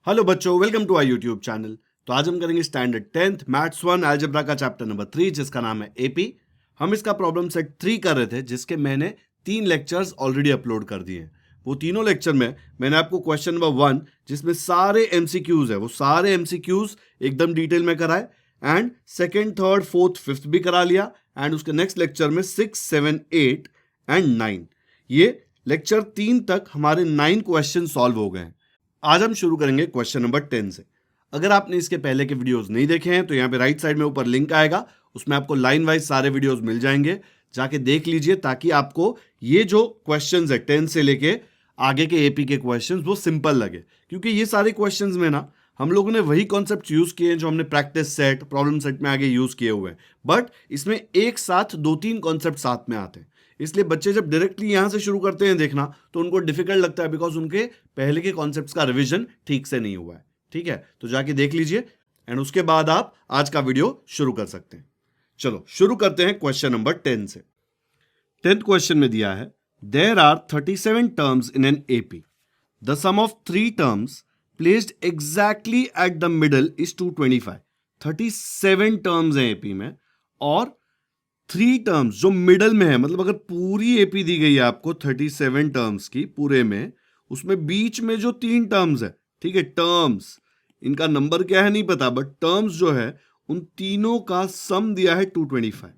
Hello बच्चों, welcome to our YouTube channel. तो आज हम करेंगे स्टैंडर्ड 10th मैथ्स 1 अलजेब्रा का चैप्टर नंबर 3 जिसका नाम है एपी। हम इसका प्रॉब्लम सेट 3 कर रहे थे जिसके मैंने 3 लेक्चर्स ऑलरेडी अपलोड कर दिए हैं। वो तीनों लेक्चर में मैंने आपको क्वेश्चन नंबर 1 जिसमें सारे एमसीक्यूज है वो सारे एमसीक्यूज एकदम डिटेल में कराए and second, third, fourth, fifth भी करा लिया एंड उसके नेक्स्ट लेक्चर में 6, 7, 8 एंड 9 ये लेक्चर 3 तक हमारे 9 क्वेश्चन सॉल्व हो गए हैं। आज हम शुरू करेंगे क्वेश्चन नंबर 10 से। अगर आपने इसके पहले के वीडियोस नहीं देखे हैं तो यहाँ पे राइट साइड में ऊपर लिंक आएगा, उसमें आपको लाइन वाइज सारे वीडियोस मिल जाएंगे, जाके देख लीजिए ताकि आपको ये जो क्वेश्चंस है 10 से लेके आगे के एपी के क्वेश्चंस वो सिंपल लगे, क्योंकि ये सारे क्वेश्चंस में ना हम लोगों ने वही कॉन्सेप्ट यूज किए हैं जो हमने प्रैक्टिस सेट, प्रॉब्लम सेट में आगे यूज किए हुए हैं, बट इसमें एक साथ 2-3 कॉन्सेप्ट साथ में आते हैं। इसलिए बच्चे जब डायरेक्टली यहां से शुरू करते हैं देखना तो उनको डिफिकल्ट लगता है, बिकॉज उनके पहले के कॉन्सेप्ट्स का रिवीजन ठीक से नहीं हुआ है। ठीक है, तो जाके देख लीजिए एंड उसके बाद आप आज का वीडियो शुरू कर सकते हैं। चलो शुरू करते हैं क्वेश्चन नंबर 10 से। 10th क्वेश्चन में दिया है there are 37 terms in an AP, the sum of 3 terms placed exactly at the middle is 225। 37 terms हैं एपी में और 3 टर्म्स जो मिडल में है, मतलब अगर पूरी एपी दी गई है आपको 37 टर्म्स की पूरे में, उसमें बीच में जो 3 टर्म्स है, ठीक है, टर्म्स इनका नंबर क्या है नहीं पता, बट टर्म्स जो है उन तीनों का सम दिया है 225।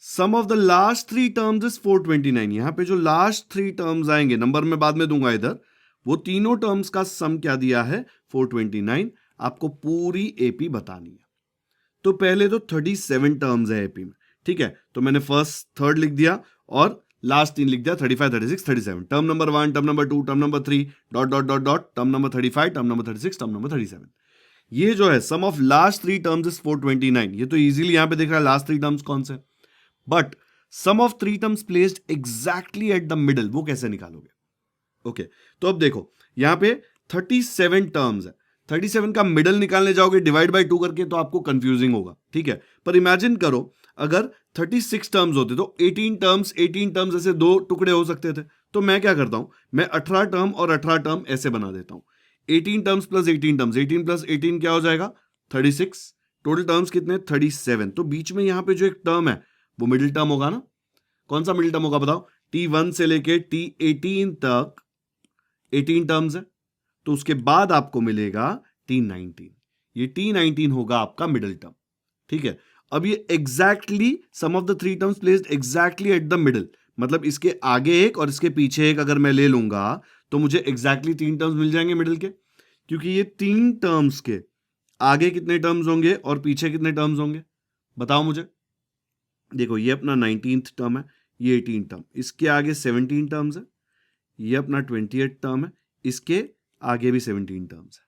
Sum of the last 3 terms is 429। यहां पे जो लास्ट 3 टर्म्स आएंगे, नंबर में बाद में दूंगा इधर, वो तीनों टर्म्स का सम क्या दिया है 429। आपको पूरी एपी बतानी है। तो पहले तो 37 टर्म्स है एपी में, ठीक है, तो मैंने फर्स्ट, थर्ड लिख दिया और लास्ट 3 लिख दिया 35, 36, 37। Term number 1, term number 2, term number 3, dot dot dot dot, term number 35, term number 36, term number 37। ये जो है sum of last 3 terms is 429। ये तो इजीली यहां पे दिख रहा है लास्ट 3 टर्म्स कौन से, but sum of 3 terms placed exactly at the middle वो कैसे निकालोगे? ओके, तो अब देखो यहां पे 37 टर्म्स है, 37 का मिडल निकालने जाओगे डिवाइड बाय 2 करके तो आपको कंफ्यूजिंग होगा, ठीक है, पर इमेजिन करो अगर 36 टर्म्स होते तो 18 टर्म्स ऐसे 2 टुकड़े हो सकते थे। तो मैं क्या करता हूं, मैं 18 टर्म और 18 टर्म ऐसे बना देता हूं। 18 टर्म्स प्लस 18 टर्म्स, 18 प्लस 18 क्या हो जाएगा 36। टोटल टर्म्स कितने 37। तो बीच में यहां पे जो एक टर्म है वो मिडिल टर्म होगा ना। कौन सा मिडिल टर्म होगा बताओ? T1 से लेके T18 तक 18 टर्म्स है, तो उसके बाद आपको मिलेगा T19। ये T19 होगा आपका मिडिल टर्म, ठीक है। अब ये exactly sum of the 3 terms placed exactly at the middle, मतलब इसके आगे एक और इसके पीछे एक अगर मैं ले लूंगा तो मुझे एग्जैक्टली 3 टर्म्स मिल जाएंगे मिडिल के, क्योंकि ये 3 टर्म्स के आगे कितने टर्म्स होंगे और पीछे कितने टर्म्स होंगे बताओ मुझे। देखो ये अपना 19th टर्म है, ये 18 टर्म, इसके आगे 17 टर्म्स है, ये अपना 28 टर्म है, इसके आगे भी 17 टर्म्स है,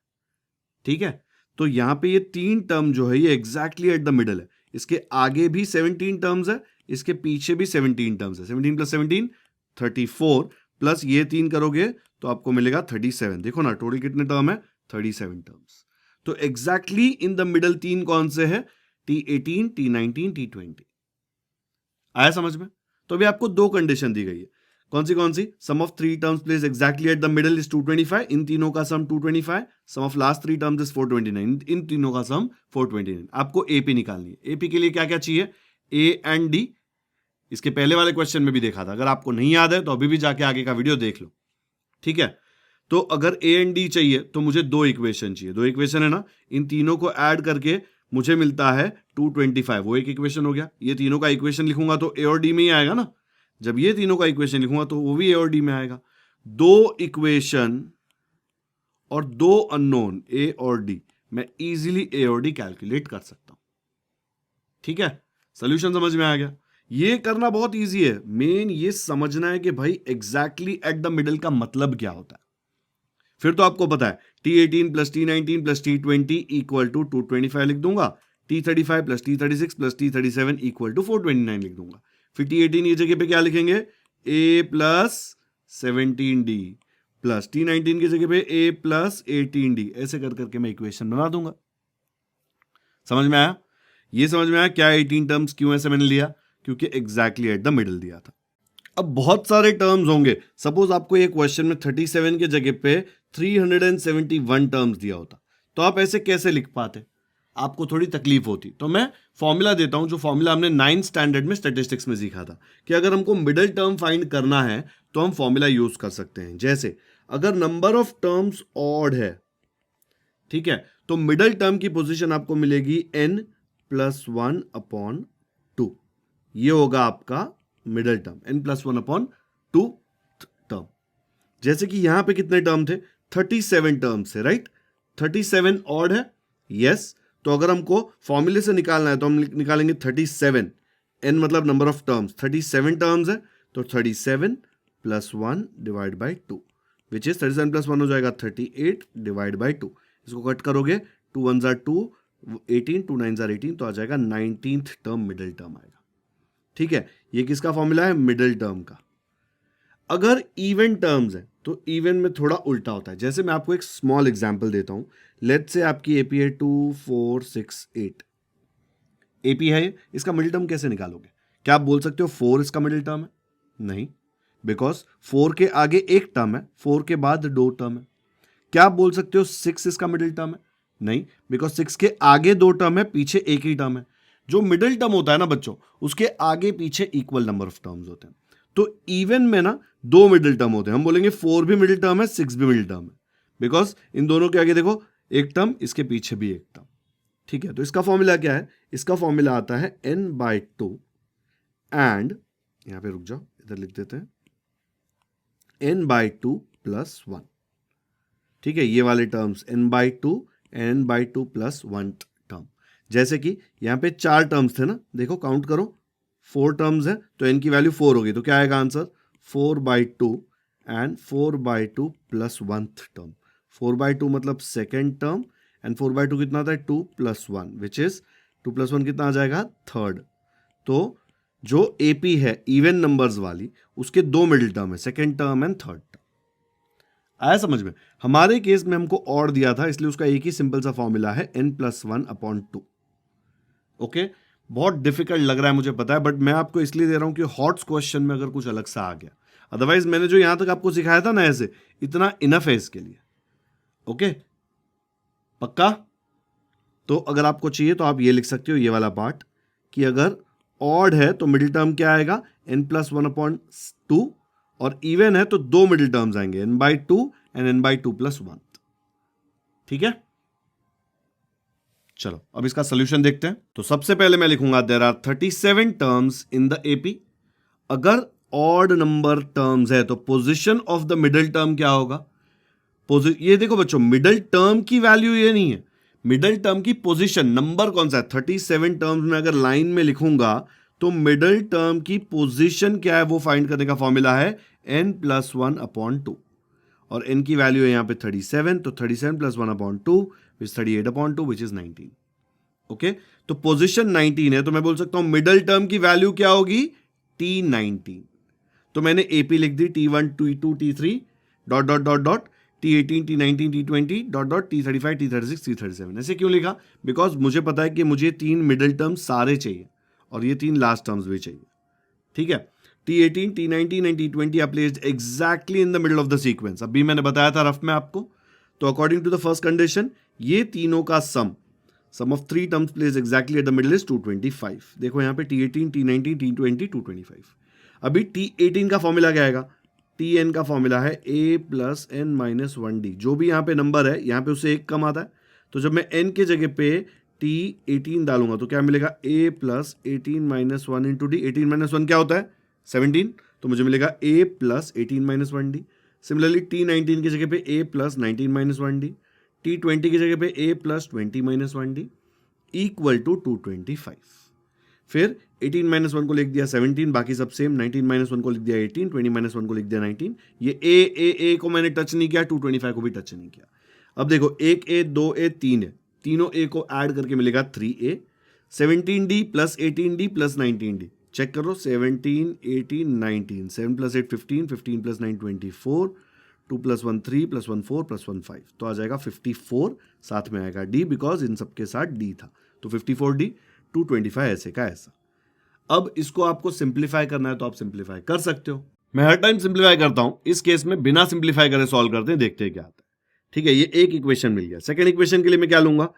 ठीक है। तो यहां पे ये 3 टर्म जो है ये एग्जैक्टली एट द मिडल है, इसके आगे भी 17 टर्म्स है, इसके पीछे भी 17 टर्म्स है। 17 प्लस 17 34 प्लस ये 3 करोगे तो आपको मिलेगा 37। देखो ना टोटल कितने टर्म है 37 टर्म्स। तो एग्जैक्टली इन द मिडल 3 कौन से है T18, T19, T20। आया समझ में? तो अभी आपको 2 कंडीशन दी गई है, कौन सी? Sum of 3 terms place exactly at the middle is 225, इन तीनों का sum 225। Sum of last 3 terms is 429, इन तीनों का सम 429। आपको एपी निकालनी है। एपी के लिए क्या क्या चाहिए? A and D. इसके पहले वाले क्वेश्चन में भी देखा था, अगर आपको नहीं याद है तो अभी भी जाके आगे का वीडियो देख लो, ठीक है। तो अगर ए एंड डी चाहिए तो मुझे 2 इक्वेशन चाहिए, 2 इक्वेशन है ना, इन तीनों को ऐड करके मुझे मिलता है 225, वो एक इक्वेशन हो गया। ये तीनों का इक्वेशन लिखूंगा तो ए और डी में ही आएगा ना, जब ये तीनों का इक्वेशन लिखूंगा तो वो भी ए और डी में आएगा। 2 इक्वेशन और 2 अननोन ए और डी, मैं इजीली ए और डी कैलकुलेट कर सकता हूं, ठीक है। सोल्यूशन समझ में आ गया? ये करना बहुत इजी है, मेन ये समझना है कि भाई एग्जैक्टली एट द मिडल का मतलब क्या होता है। फिर तो आपको पता है T18 plus T19 plus T20 equal to 225 लिख दूंगा, T35 plus T36 plus T37 equal to 429 लिख दूंगा। फिर T18 ये जगह पे क्या लिखेंगे A plus 17D plus T19 की जगह पे A प्लस 18D, ऐसे कर करके मैं इक्वेशन बना दूंगा। समझ में आया? ये समझ में आया क्या 18 टर्म्स क्यों ऐसे मैंने लिया? क्योंकि एग्जैक्टली एट द मिडल दिया था। अब बहुत सारे टर्म्स होंगे, सपोज आपको ये क्वेश्चन में 37 के जगह पे 371 टर्म्स दिया होता तो आप ऐसे कैसे लिख पाते, आपको थोड़ी तकलीफ होती। तो मैं फॉर्मूला देता हूं, जो फॉर्मूला हमने 9th स्टैंडर्ड में स्टैटिस्टिक्स में सीखा था कि अगर हमको मिडिल टर्म फाइंड करना है तो हम फॉर्मूला यूज कर सकते हैं। जैसे अगर नंबर ऑफ टर्म्स ऑड है, ठीक है, तो मिडिल टर्म की पोजीशन आपको मिलेगी n+1/2। ये होगा आपका मिडिल टर्म, n+1/2 टर्म। जैसे कि यहां पे कितने टर्म थे, 37 टर्म्स है, राइट। 37 ऑड है, यस। तो अगर हमको फॉर्मूले से निकालना है तो हम निकालेंगे 37, n मतलब नंबर ऑफ टर्म्स, 37 टर्म्स है तो 37 + 1 डिवाइड बाई 2 विच इज 37 + 1 हो जाएगा 38 डिवाइड बाई 2। इसको कट करोगे, 2 1 जार 2, 18, 2 9 जार 18, तो आ जाएगा 19th टर्म मिडिल टर्म आएगा। ठीक है, ये किसका फॉर्मूला है, मिडिल टर्म का। अगर इवन टर्म्स है तो इवन में थोड़ा उल्टा होता है। जैसे मैं आपको एक स्मॉल एग्जांपल देता हूं, लेट्स से आपकी एपी है 2 4 6 8 एपी है, इसका मिडिल टर्म कैसे निकालोगे? क्या आप बोल सकते हो 4 इसका मिडिल टर्म है? नहीं, बिकॉज 4 के आगे एक टर्म है, 4 के बाद 2 टर्म है। क्या आप बोल सकते हो 6 इसका मिडिल टर्म है? नहीं, बिकॉज 6 के आगे 2 टर्म है, पीछे एक ही टर्म है। जो मिडिल टर्म होता है ना बच्चों, उसके आगे पीछे इक्वल नंबर ऑफ टर्म्स होते हैं। तो इवन में ना 2 मिडिल टर्म होते हैं। हम बोलेंगे 4 भी मिडिल टर्म है, 6 भी मिडिल टर्म है, बिकॉज इन दोनों के आगे देखो एक टर्म, इसके पीछे भी एक टर्म। ठीक है, तो इसका फॉर्मूला क्या है, इसका फॉर्मूला आता है n/2 एंड, यहां पे रुक जाओ, इधर लिख देते हैं n/2 + 1। ठीक है, ये वाले टर्म्स n/2 n/2 + 1 टर्म। जैसे कि यहां पे 4 टर्म्स थे ना, देखो काउंट करो, 4 टर्म्स है तो n की वैल्यू 4 होगी, तो क्या आएगा आंसर, 4/2 एंड 4/2 + 1th टर्म। 4/2 मतलब सेकेंड टर्म, एंड 4/2 कितना होता है, 2 + 1 विच इज 2 + 1 कितना आ जाएगा, थर्ड। तो जो एपी है इवन नंबर्स वाली, उसके 2 मिडिल टर्म है, second term and third term. आया समझ में? हमारे केस में हमको ऑड दिया था, इसलिए उसका एक ही सिंपल सा फॉर्मूला है n+1/2। ओके, बहुत डिफिकल्ट लग रहा है मुझे पता है, बट मैं आपको इसलिए दे रहा हूं कि हॉट्स क्वेश्चन में अगर कुछ अलग सा आ गया, अदरवाइज मैंने जो यहां तक आपको सिखाया था ना, ऐसे इतना इनफ है इसके लिए। ओके, पक्का? तो अगर आपको चाहिए तो आप ये लिख सकते हो, ये वाला पार्ट, कि अगर ऑड है तो मिडिल टर्म क्या आएगा, n+1/2, और इवन है तो 2 मिडिल टर्म्स आएंगे, n/2 एंड n/2 + 1। ठीक है, चलो अब इसका सोल्यूशन देखते हैं। तो सबसे पहले मैं लिखूंगा there are 37 terms in the AP. अगर ऑड नंबर टर्म्स है तो position of the middle term क्या होगा, ये देखो बच्चों, मिडिल टर्म की वैल्यू ये नहीं है, मिडिल टर्म की पोजीशन, नंबर कौन सा है, 37 टर्म्स में अगर लाइन में लिखूंगा तो मिडिल टर्म की पोजीशन क्या है वो फाइंड करने का फॉर्मूला है n+1/2, और n की वैल्यू है यहां पे 37, तो 37 + 1/2 विच 38/2 विच इज 19। ओके, तो पोजीशन 19 है, तो मैं बोल सकता हूं मिडिल टर्म की वैल्यू क्या होगी, T19। तो मैंने AP लिख दी, T1 T2 T3 ... T18 T19 T20 ... T35 T36 T37। ऐसे क्यों लिखा, बिकॉज मुझे पता है कि मुझे 3 मिडिल टर्म सारे चाहिए और ये 3 लास्ट टर्म्स भी चाहिए। ठीक है, T18 T19 and T20 are placed exactly in the middle of the sequence. अभी मैंने बताया था रफ में आपको। तो according to the first condition, ये तीनों का sum of 3 terms placed exactly at the middle is 225। देखो यहाँ पे T18 T19 T20 225। अभी T18 का फॉर्मूला क्या आएगा, Tn का फॉर्मूला है a + n-1d। जो भी यहाँ पे नंबर है, यहाँ पे उससे एक कम आता है, तो जब मैं n के जगह पे T18 डालूंगा तो क्या मिलेगा, a + 18 - 1 × d। 18 - 1 क्या होता है, 17, तो मुझे मिलेगा a + 18 - 1d। सिमिलरली T19 की जगह पे a + 19 - 1d, T20 की जगह पे a + 20 - 1d = 225। फिर 18 - 1 को लिख दिया 17, बाकी सब सेम। 19 - 1 को लिख दिया 18, 20 - 1 को लिख दिया 19। ये ए को मैंने टच नहीं किया, 225 को भी टच नहीं किया। अब देखो 1a 2a 3 है, तीनों a को ऐड करके मिलेगा 3a। 17d + 18d + 19d, check करो, 17 18 19, 7 + 8 15, 15 + 9 24, 2 + 1 3 + 1 4 + 1 5, तो आ जाएगा 54। साथ में आएगा d, बिकॉज इन सबके साथ d था, तो 54d, 225 ऐसे का ऐसा। अब इसको आपको सिंप्लीफाई करना है तो आप सिंप्लीफाई कर सकते हो। मैं हर टाइम सिंप्लीफाई करता हूं, इस केस में बिना सिंप्लीफाई करे सॉल्व करते हैं, देखते हैं क्या आता है। ठीक है, ये एक इक्वेशन मिल गया। सेकंड इक्वेशन के लिए मैं क्या लूंगा,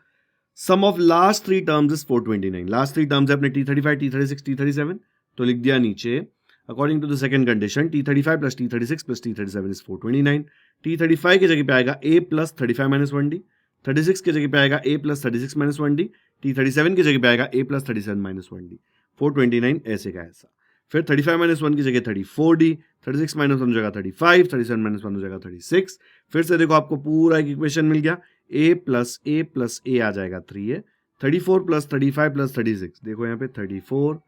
sum of last three terms is 429। Last three terms है अपने T35, T36, T37, तो लिख दिया नीचे according to the second condition T35 plus T36 plus T37 is 429। T35 की जगह पे आएगा a प्लस 35 माइनस 1d, 36 की जगह पे आएगा a plus 36 minus 1d, T37 की जगह पे आएगा a प्लस 37 माइनस 1d। 429 ऐसे का ऐसा। फिर 35 माइनस 1 की जगह 34d, 36 माइनस 1 हो जाएगा 35, 37 माइनस 1 हो जाएगा 36। फिर से देखो आपको पूरा एक इक्वेशन मिल गया, a प्लस a आ जाएगा 3a, 34 प्लस 35 प्लस 36, देखो यहाँ पे 34,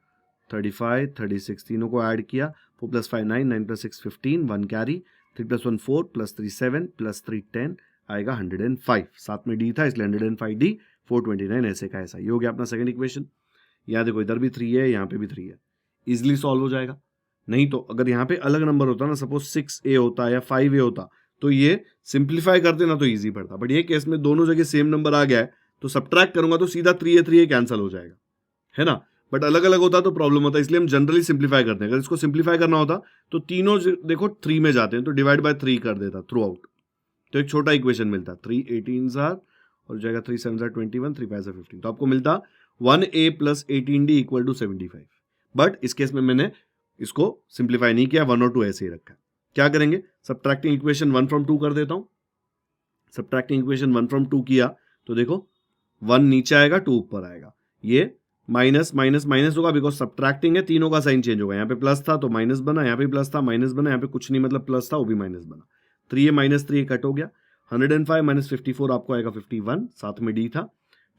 35, 36 तीनों को ऐड किया, 4 plus 5 9, 9 plus 6 15, 1 carry, 3 plus 1 4 plus 3 7 plus 3 10 आएगा 105। साथ में d था इसलिए 105d, 429 ऐसे का ऐसा। ये हो गया अपना सेकंड इक्वेशन। यहाँ देखो इधर भी 3 है, यहाँ पे भी 3 है, इजिली सॉल्व हो जाएगा। नहीं तो अगर यहाँ पे अलग नंबर होता ना, सपोज 6a होता या 5a होता, तो ये सिंप्लीफाई करते ना तो इजी पड़ता। बट ये केस में दोनों जगह सेम नंबर आ गया है, तो सब्ट्रैक्ट करूंगा तो सीधा 3a कैंसिल हो जाएगा, है ना। बट अलग अलग होता तो प्रॉब्लम होता है, इसलिए हम जनरली सिंप्लीफाई करते हैं। अगर इसको सिंप्लीफाई करना होता तो तीनों देखो 3 में जाते हैं, तो डिवाइड बाय 3 कर देता थ्रू आउट, तो एक छोटा इक्वेशन मिलता 3 18 और जाएगा 3 7 21, 3 5 15, तो आपको मिलता 1a plus 18d equal to 75। But इस केस में मैंने इसको सिंप्लीफाई नहीं किया, 1 और 2 ऐसे ही रखा। क्या करेंगे, सब्ट्रैक्टिंग इक्वेशन 1 फ्रॉम 2 कर देता हूं। सब्ट्रैक्टिंग इक्वेशन 1 फ्रॉम 2 किया तो देखो 1 नीचे आएगा 2 ऊपर आएगा, ये माइनस माइनस माइनस होगा बिकॉज सब्ट्रैक्टिंग है, तीनों का साइन चेंज होगा। यहाँ पे प्लस था तो माइनस बना, यहाँ पे प्लस था माइनस बना, यहाँ पे कुछ नहीं मतलब प्लस था वो भी माइनस बना। 3a माइनस 3a कट हो गया, 105 माइनस 54 आपको आएगा 51, साथ में d था।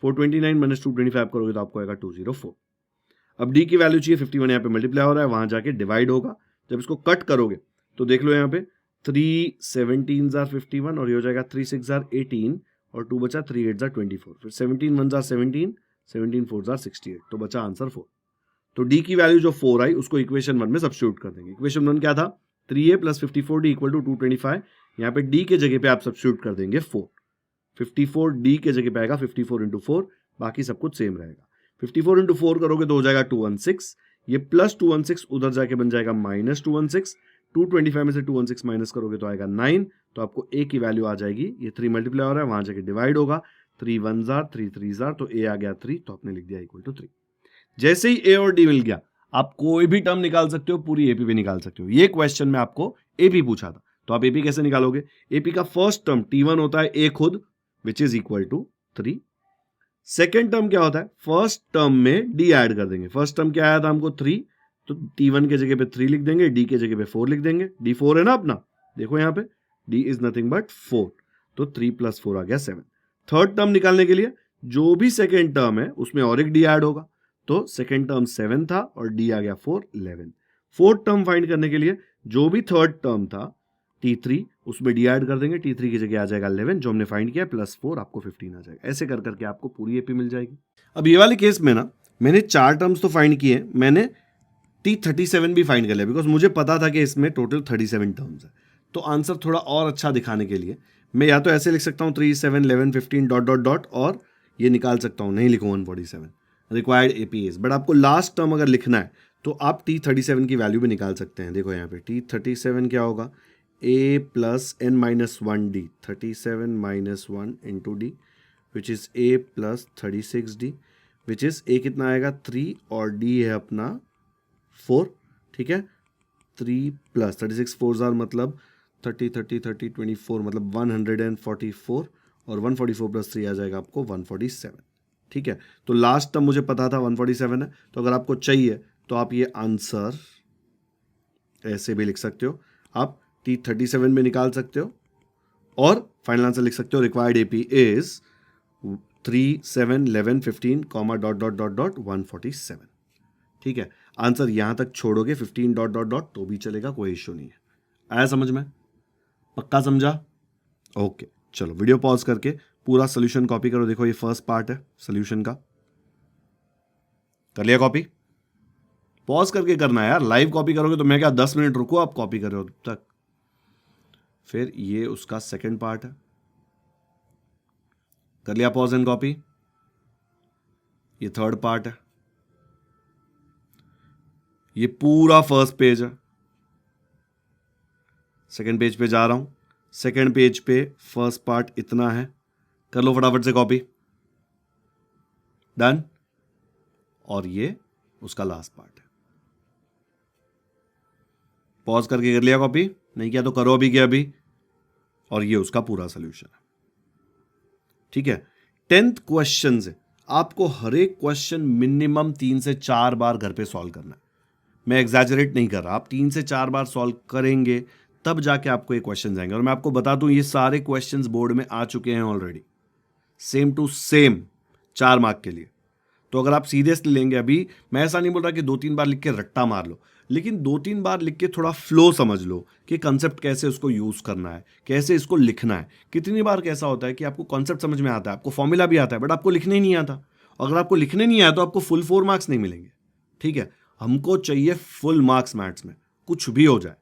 429 माइनस 225 करोगे तो आपको आएगा 204। अब d की वैल्यू चाहिए, 51 यहाँ पे मल्टीप्लाई हो रहा है, वहां जाके डिवाइड होगा। जब इसको कट करोगे तो देख लो यहाँ पे 3 17 51 और ये हो जाएगा 3 6 18 और 2 बचा 3 8 24, फिर 17 1 17, 17 4 68, तो बचा आंसर 4। तो d की वैल्यू जो 4 आई उसको इक्वेशन 1 में सब्स्टिट्यूट कर देंगे। इक्वेशन 1 क्या था, 3a plus 54d equal to 225, यहाँ पे d के जगह पे आप सब्स्टिट्यूट कर देंगे 4। 54d के जगह पे आएगा 54 इंटू 4, बाकी सब कुछ सेम रहेगा। 54 इंटू 4 करोगे तो हो जाएगा 216, ये प्लस 216 उधर जाके बन जाएगा माइनस 216, 225 में से 216 माइनस करोगे तो आएगा 9, तो आपको a की वैल्यू आ जाएगी, ये 3 मल्टीप्लाई हो रहा है वहां जाके डिवाइड होगा, 3 1 3 3 तो a आ गया 3, तो आपने लिख दिया इक्वल टू 3। जैसे ही a और d मिल गया आप कोई भी टर्म निकाल सकते हो, पूरी एपी भी निकाल सकते हो। ये क्वेश्चन में आपको एपी पूछा था, तो आप एपी कैसे निकालोगे, एपी का फर्स्ट टर्म t1 होता है a खुद which is equal to 3। Second term क्या होता है, फर्स्ट टर्म में d ऐड कर देंगे। फर्स्ट टर्म क्या आया था हमको 3, तो t1 के जगह पे 3 लिख देंगे, d के जगह पे 4 लिख देंगे, d 4 है ना अपना, देखो यहाँ पे d इज नथिंग बट 4, तो 3 प्लस 4 आ गया 7। थर्ड टर्म निकालने के लिए जो भी सेकेंड टर्म है उसमें और एक d ऐड होगा, तो सेकेंड टर्म 7 था और d आ गया 4 11। फोर्थ टर्म फाइंड करने के लिए जो भी थर्ड टर्म था t3 उसमें d ऐड कर देंगे, t3 की जगह आ जाएगा 11 जो हमने फाइंड किया, प्लस 4 आपको 15 आ जाएगा। ऐसे कर करके आपको पूरी एपी मिल जाएगी। अब ये वाले केस में ना मैंने 4 टर्म्स तो फाइंड किए, मैंने T37 भी फाइंड कर लिया बिकॉज मुझे पता था कि इसमें टोटल 37 टर्म्स है। तो आंसर थोड़ा और अच्छा दिखाने के लिए मैं या तो ऐसे लिख सकता हूँ 3 7 11 15 डॉट डॉट डॉट, और ये निकाल सकता हूँ, नहीं लिखूँ 147 रिक्वायर्ड एपीएस। बट आपको लास्ट टर्म अगर लिखना है तो आप T37 की वैल्यू भी निकाल सकते हैं। देखो यहाँ पे T37 क्या होगा, a plus n minus 1d, 37 minus 1 into D which is a plus 36d, which is a कितना आएगा 3 और d है अपना 4, ठीक है। 3 प्लस 36 4 जार मतलब 30 30 30 24 मतलब 144, और 144 प्लस 3 आ जाएगा आपको 147, ठीक है। तो लास्ट टर्म मुझे पता था 147 है, तो अगर आपको चाहिए तो आप ये आंसर ऐसे भी लिख सकते हो, आप T37 में निकाल सकते हो और फाइनल आंसर लिख सकते हो required AP is 3 7 11 15 comma dot dot dot dot 147, ठीक है। आंसर यहां तक छोड़ोगे 15 डॉट डॉट डॉट तो भी चलेगा, कोई इश्यू नहीं है। आया समझ में, पक्का समझा? ओके चलो वीडियो पॉज करके पूरा सोल्यूशन कॉपी करो। देखो ये फर्स्ट पार्ट है सोल्यूशन का, कर लिया कॉपी? पॉज करके करना है यार, लाइव कॉपी करोगे तो मैं क्या 10 मिनट रुको आप कॉपी करो तब तक। फिर ये उसका सेकंड पार्ट है, कर लिया पॉज एंड कॉपी? ये थर्ड पार्ट है, ये पूरा फर्स्ट पेज है। सेकंड पेज पे जा रहा हूं, सेकेंड पेज पे फर्स्ट पार्ट इतना है, कर लो फटाफट से कॉपी, डन। और ये उसका लास्ट पार्ट है। पॉज करके कर लिया कॉपी, नहीं किया तो करो अभी के अभी। और ये उसका पूरा सोल्यूशन है, ठीक है। 10th क्वेश्चन है, आपको हर एक क्वेश्चन मिनिमम 3 से 4 बार घर पे सॉल्व करना है। मैं एग्जैजरेट नहीं कर रहा, आप 3 से 4 बार सॉल्व करेंगे तब जाके आपको ये क्वेश्चन आएंगे। और मैं आपको बता दूं, ये सारे क्वेश्चंस बोर्ड में आ चुके हैं already, same to same 4 mark के लिए। तो अगर आप सीरियसली लेंगे, अभी मैं ऐसा नहीं बोल रहा कि 2-3 बार लिख के रट्टा मार लो, लेकिन 2-3 बार लिख के थोड़ा फ्लो समझ लो कि कंसेप्ट कैसे उसको यूज करना है, कैसे इसको लिखना है। कितनी बार कैसा होता है कि आपको कॉन्सेप्ट समझ में आता है, आपको फॉर्मूला भी आता है, बट आपको लिखने ही नहीं आता। अगर आपको लिखने नहीं आया तो आपको फुल 4 मार्क्स नहीं मिलेंगे, ठीक है। हमको चाहिए फुल मार्क्स मैथ्स में, कुछ भी हो जाए।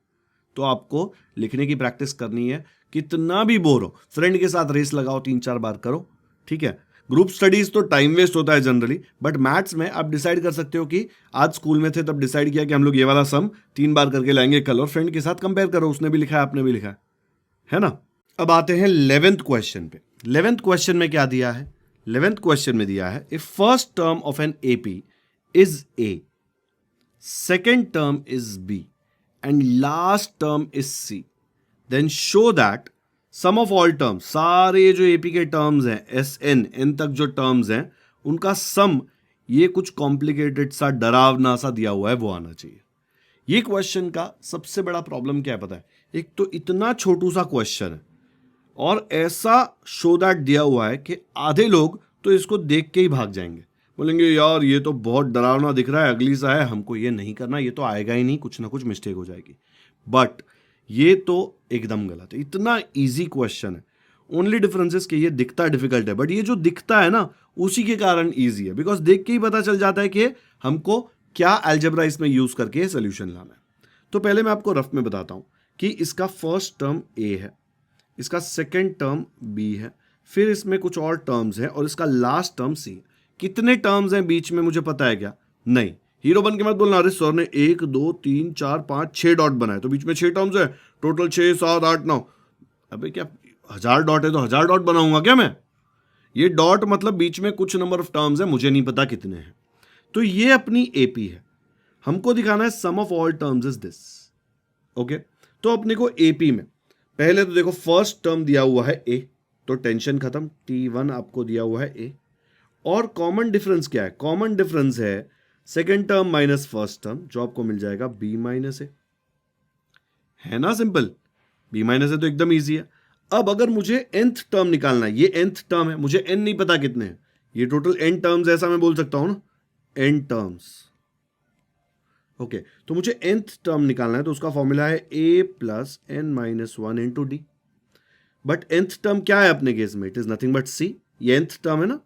तो आपको लिखने की प्रैक्टिस करनी है, कितना भी बोर हो, फ्रेंड के साथ रेस लगाओ, 3-4 बार करो, ठीक है। ग्रुप स्टडीज तो टाइम वेस्ट होता है जनरली, बट मैथ्स में आप डिसाइड कर सकते हो कि आज स्कूल में थे तब डिसाइड किया कि हम लोग ये वाला सम 3 बार करके लाएंगे कल, और फ्रेंड के साथ कंपेयर करो, उसने भी लिखा है आपने भी लिखा है ना। अब आते हैं 11th क्वेश्चन पे। 11th क्वेश्चन में क्या दिया है? 11th क्वेश्चन में दिया है, if first term of an AP is a, second term is b and last term is c, then show that sum of all terms, सारे जो एपी के टर्म्स हैं, एस एन तक जो टर्म्स हैं, उनका सम, ये कुछ कॉम्प्लिकेटेड सा डरावना सा दिया हुआ है, वो आना चाहिए। ये क्वेश्चन का सबसे बड़ा प्रॉब्लम क्या है पता है? एक तो इतना छोटू सा क्वेश्चन है और ऐसा शो दैट दिया हुआ है कि आधे लोग तो इसको देख के ही भाग जाएंगे, बोलेंगे यार ये तो बहुत डरावना दिख रहा है, अगली सा है, हमको ये नहीं करना, ये तो आएगा ही नहीं, कुछ ना कुछ मिस्टेक हो जाएगी। बट ये तो एकदम गलत है, इतना इजी क्वेश्चन है। ओनली डिफरेंस कि ये दिखता डिफिकल्ट है, बट ये जो दिखता है ना, उसी के कारण इजी है, बिकॉज देख के ही पता चल जाता है कि हमको क्या अलजेब्रा इसमें यूज करके सोल्यूशन लाना है। तो पहले मैं आपको रफ में बताता हूं कि इसका फर्स्ट टर्म ए है, इसका सेकेंड टर्म बी है, फिर इसमें कुछ और टर्म्स हैं और इसका लास्ट टर्म सी। कितने टर्म्स हैं बीच में मुझे पता है क्या? नहीं, हीरो बन के मत बोलना, अरे सर ने 1 2 3 4 5 6 डॉट बनाए तो बीच में 6 टर्म्स है, टोटल 6 7 8 9। अबे क्या 1000 डॉट है तो 1000 डॉट बनाऊंगा क्या मैं? ये डॉट मतलब बीच में कुछ नंबर ऑफ टर्म्स है, मुझे नहीं पता कितने हैं। तो ये अपनी एपी है, हमको दिखाना है sum of all terms is this, okay. तो अपने को एपी में पहले तो देखो फर्स्ट टर्म दिया हुआ है ए, तो टेंशन खत्म, T1 आपको दिया हुआ है ए। और कॉमन डिफरेंस क्या है? कॉमन डिफरेंस है second term minus first term, जो आपको मिल जाएगा बी माइनस ए, है ना सिंपल। बी माइनस ए तो एकदम इजी है। अब अगर मुझे nth टर्म निकालना है, ये nth टर्म है, मुझे n नहीं पता कितने हैं, ये टोटल n टर्म्स ऐसा मैं बोल सकता हूं ना, n टर्म्स, ओके। तो मुझे nth टर्म निकालना है, तो उसका फॉर्मूला है a plus n minus 1 into D. But nth term क्या है अपने केस में? It is nothing but c, ये nth टर्म है ना,